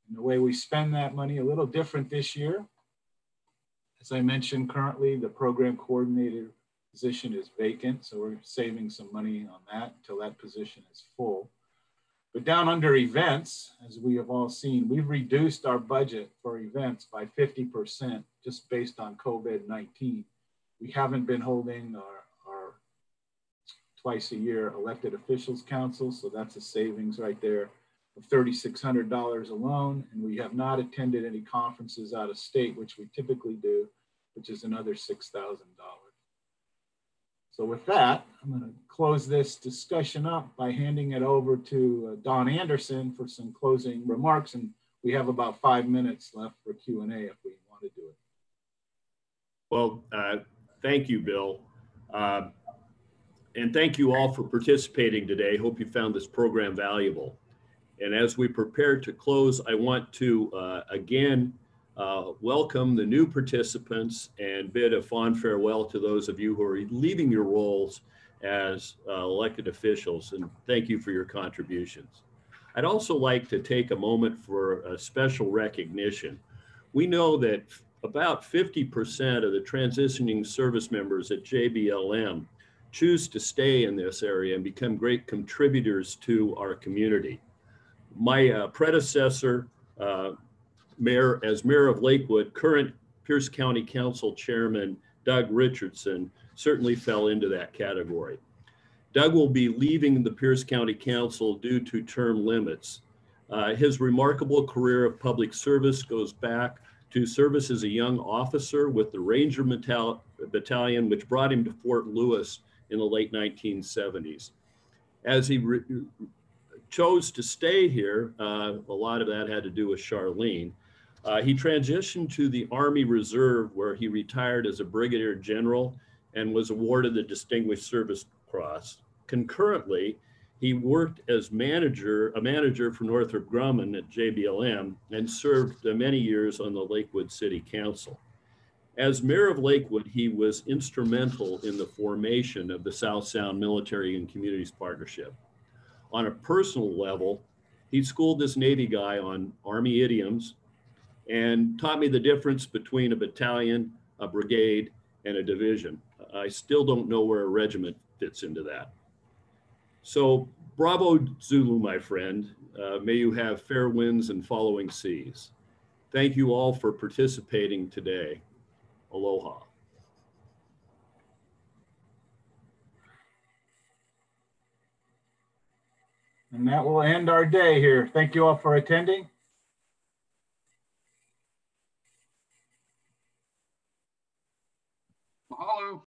[SPEAKER 3] And the way we spend that money, a little different this year. As I mentioned, currently the program coordinator position is vacant, so we're saving some money on that until that position is full. But down under events, as we have all seen, we've reduced our budget for events by 50% just based on COVID-19. We haven't been holding our twice a year elected officials council, so that's a savings right there of $3,600 alone. And we have not attended any conferences out of state, which we typically do, which is another $6,000. So with that, I'm going to close this discussion up by handing it over to Don Anderson for some closing remarks. And we have about 5 minutes left for Q&A if we want to do it.
[SPEAKER 1] Well, thank you, Bill. And thank you all for participating today. Hope you found this program valuable. And as we prepare to close, I want to again welcome the new participants and bid a fond farewell to those of you who are leaving your roles as elected officials, and thank you for your contributions. I'd also like to take a moment for a special recognition. We know that about 50% of the transitioning service members at JBLM choose to stay in this area and become great contributors to our community. My predecessor, as mayor of Lakewood, current Pierce County Council Chairman Doug Richardson certainly fell into that category. Doug will be leaving the Pierce County Council due to term limits. His remarkable career of public service goes back to service as a young officer with the Ranger Battalion, which brought him to Fort Lewis in the late 1970s. As he chose to stay here, a lot of that had to do with Charlene. He transitioned to the Army Reserve, where he retired as a brigadier general and was awarded the Distinguished Service Cross. Concurrently, he worked as a manager for Northrop Grumman at JBLM and served many years on the Lakewood City Council. As mayor of Lakewood, he was instrumental in the formation of the South Sound Military and Communities Partnership. On a personal level, he schooled this Navy guy on Army idioms and taught me the difference between a battalion, a brigade, and a division. I still don't know where a regiment fits into that. So bravo Zulu, my friend. May you have fair winds and following seas. Thank you all for participating today. Aloha.
[SPEAKER 3] And that will end our day here. Thank you all for attending.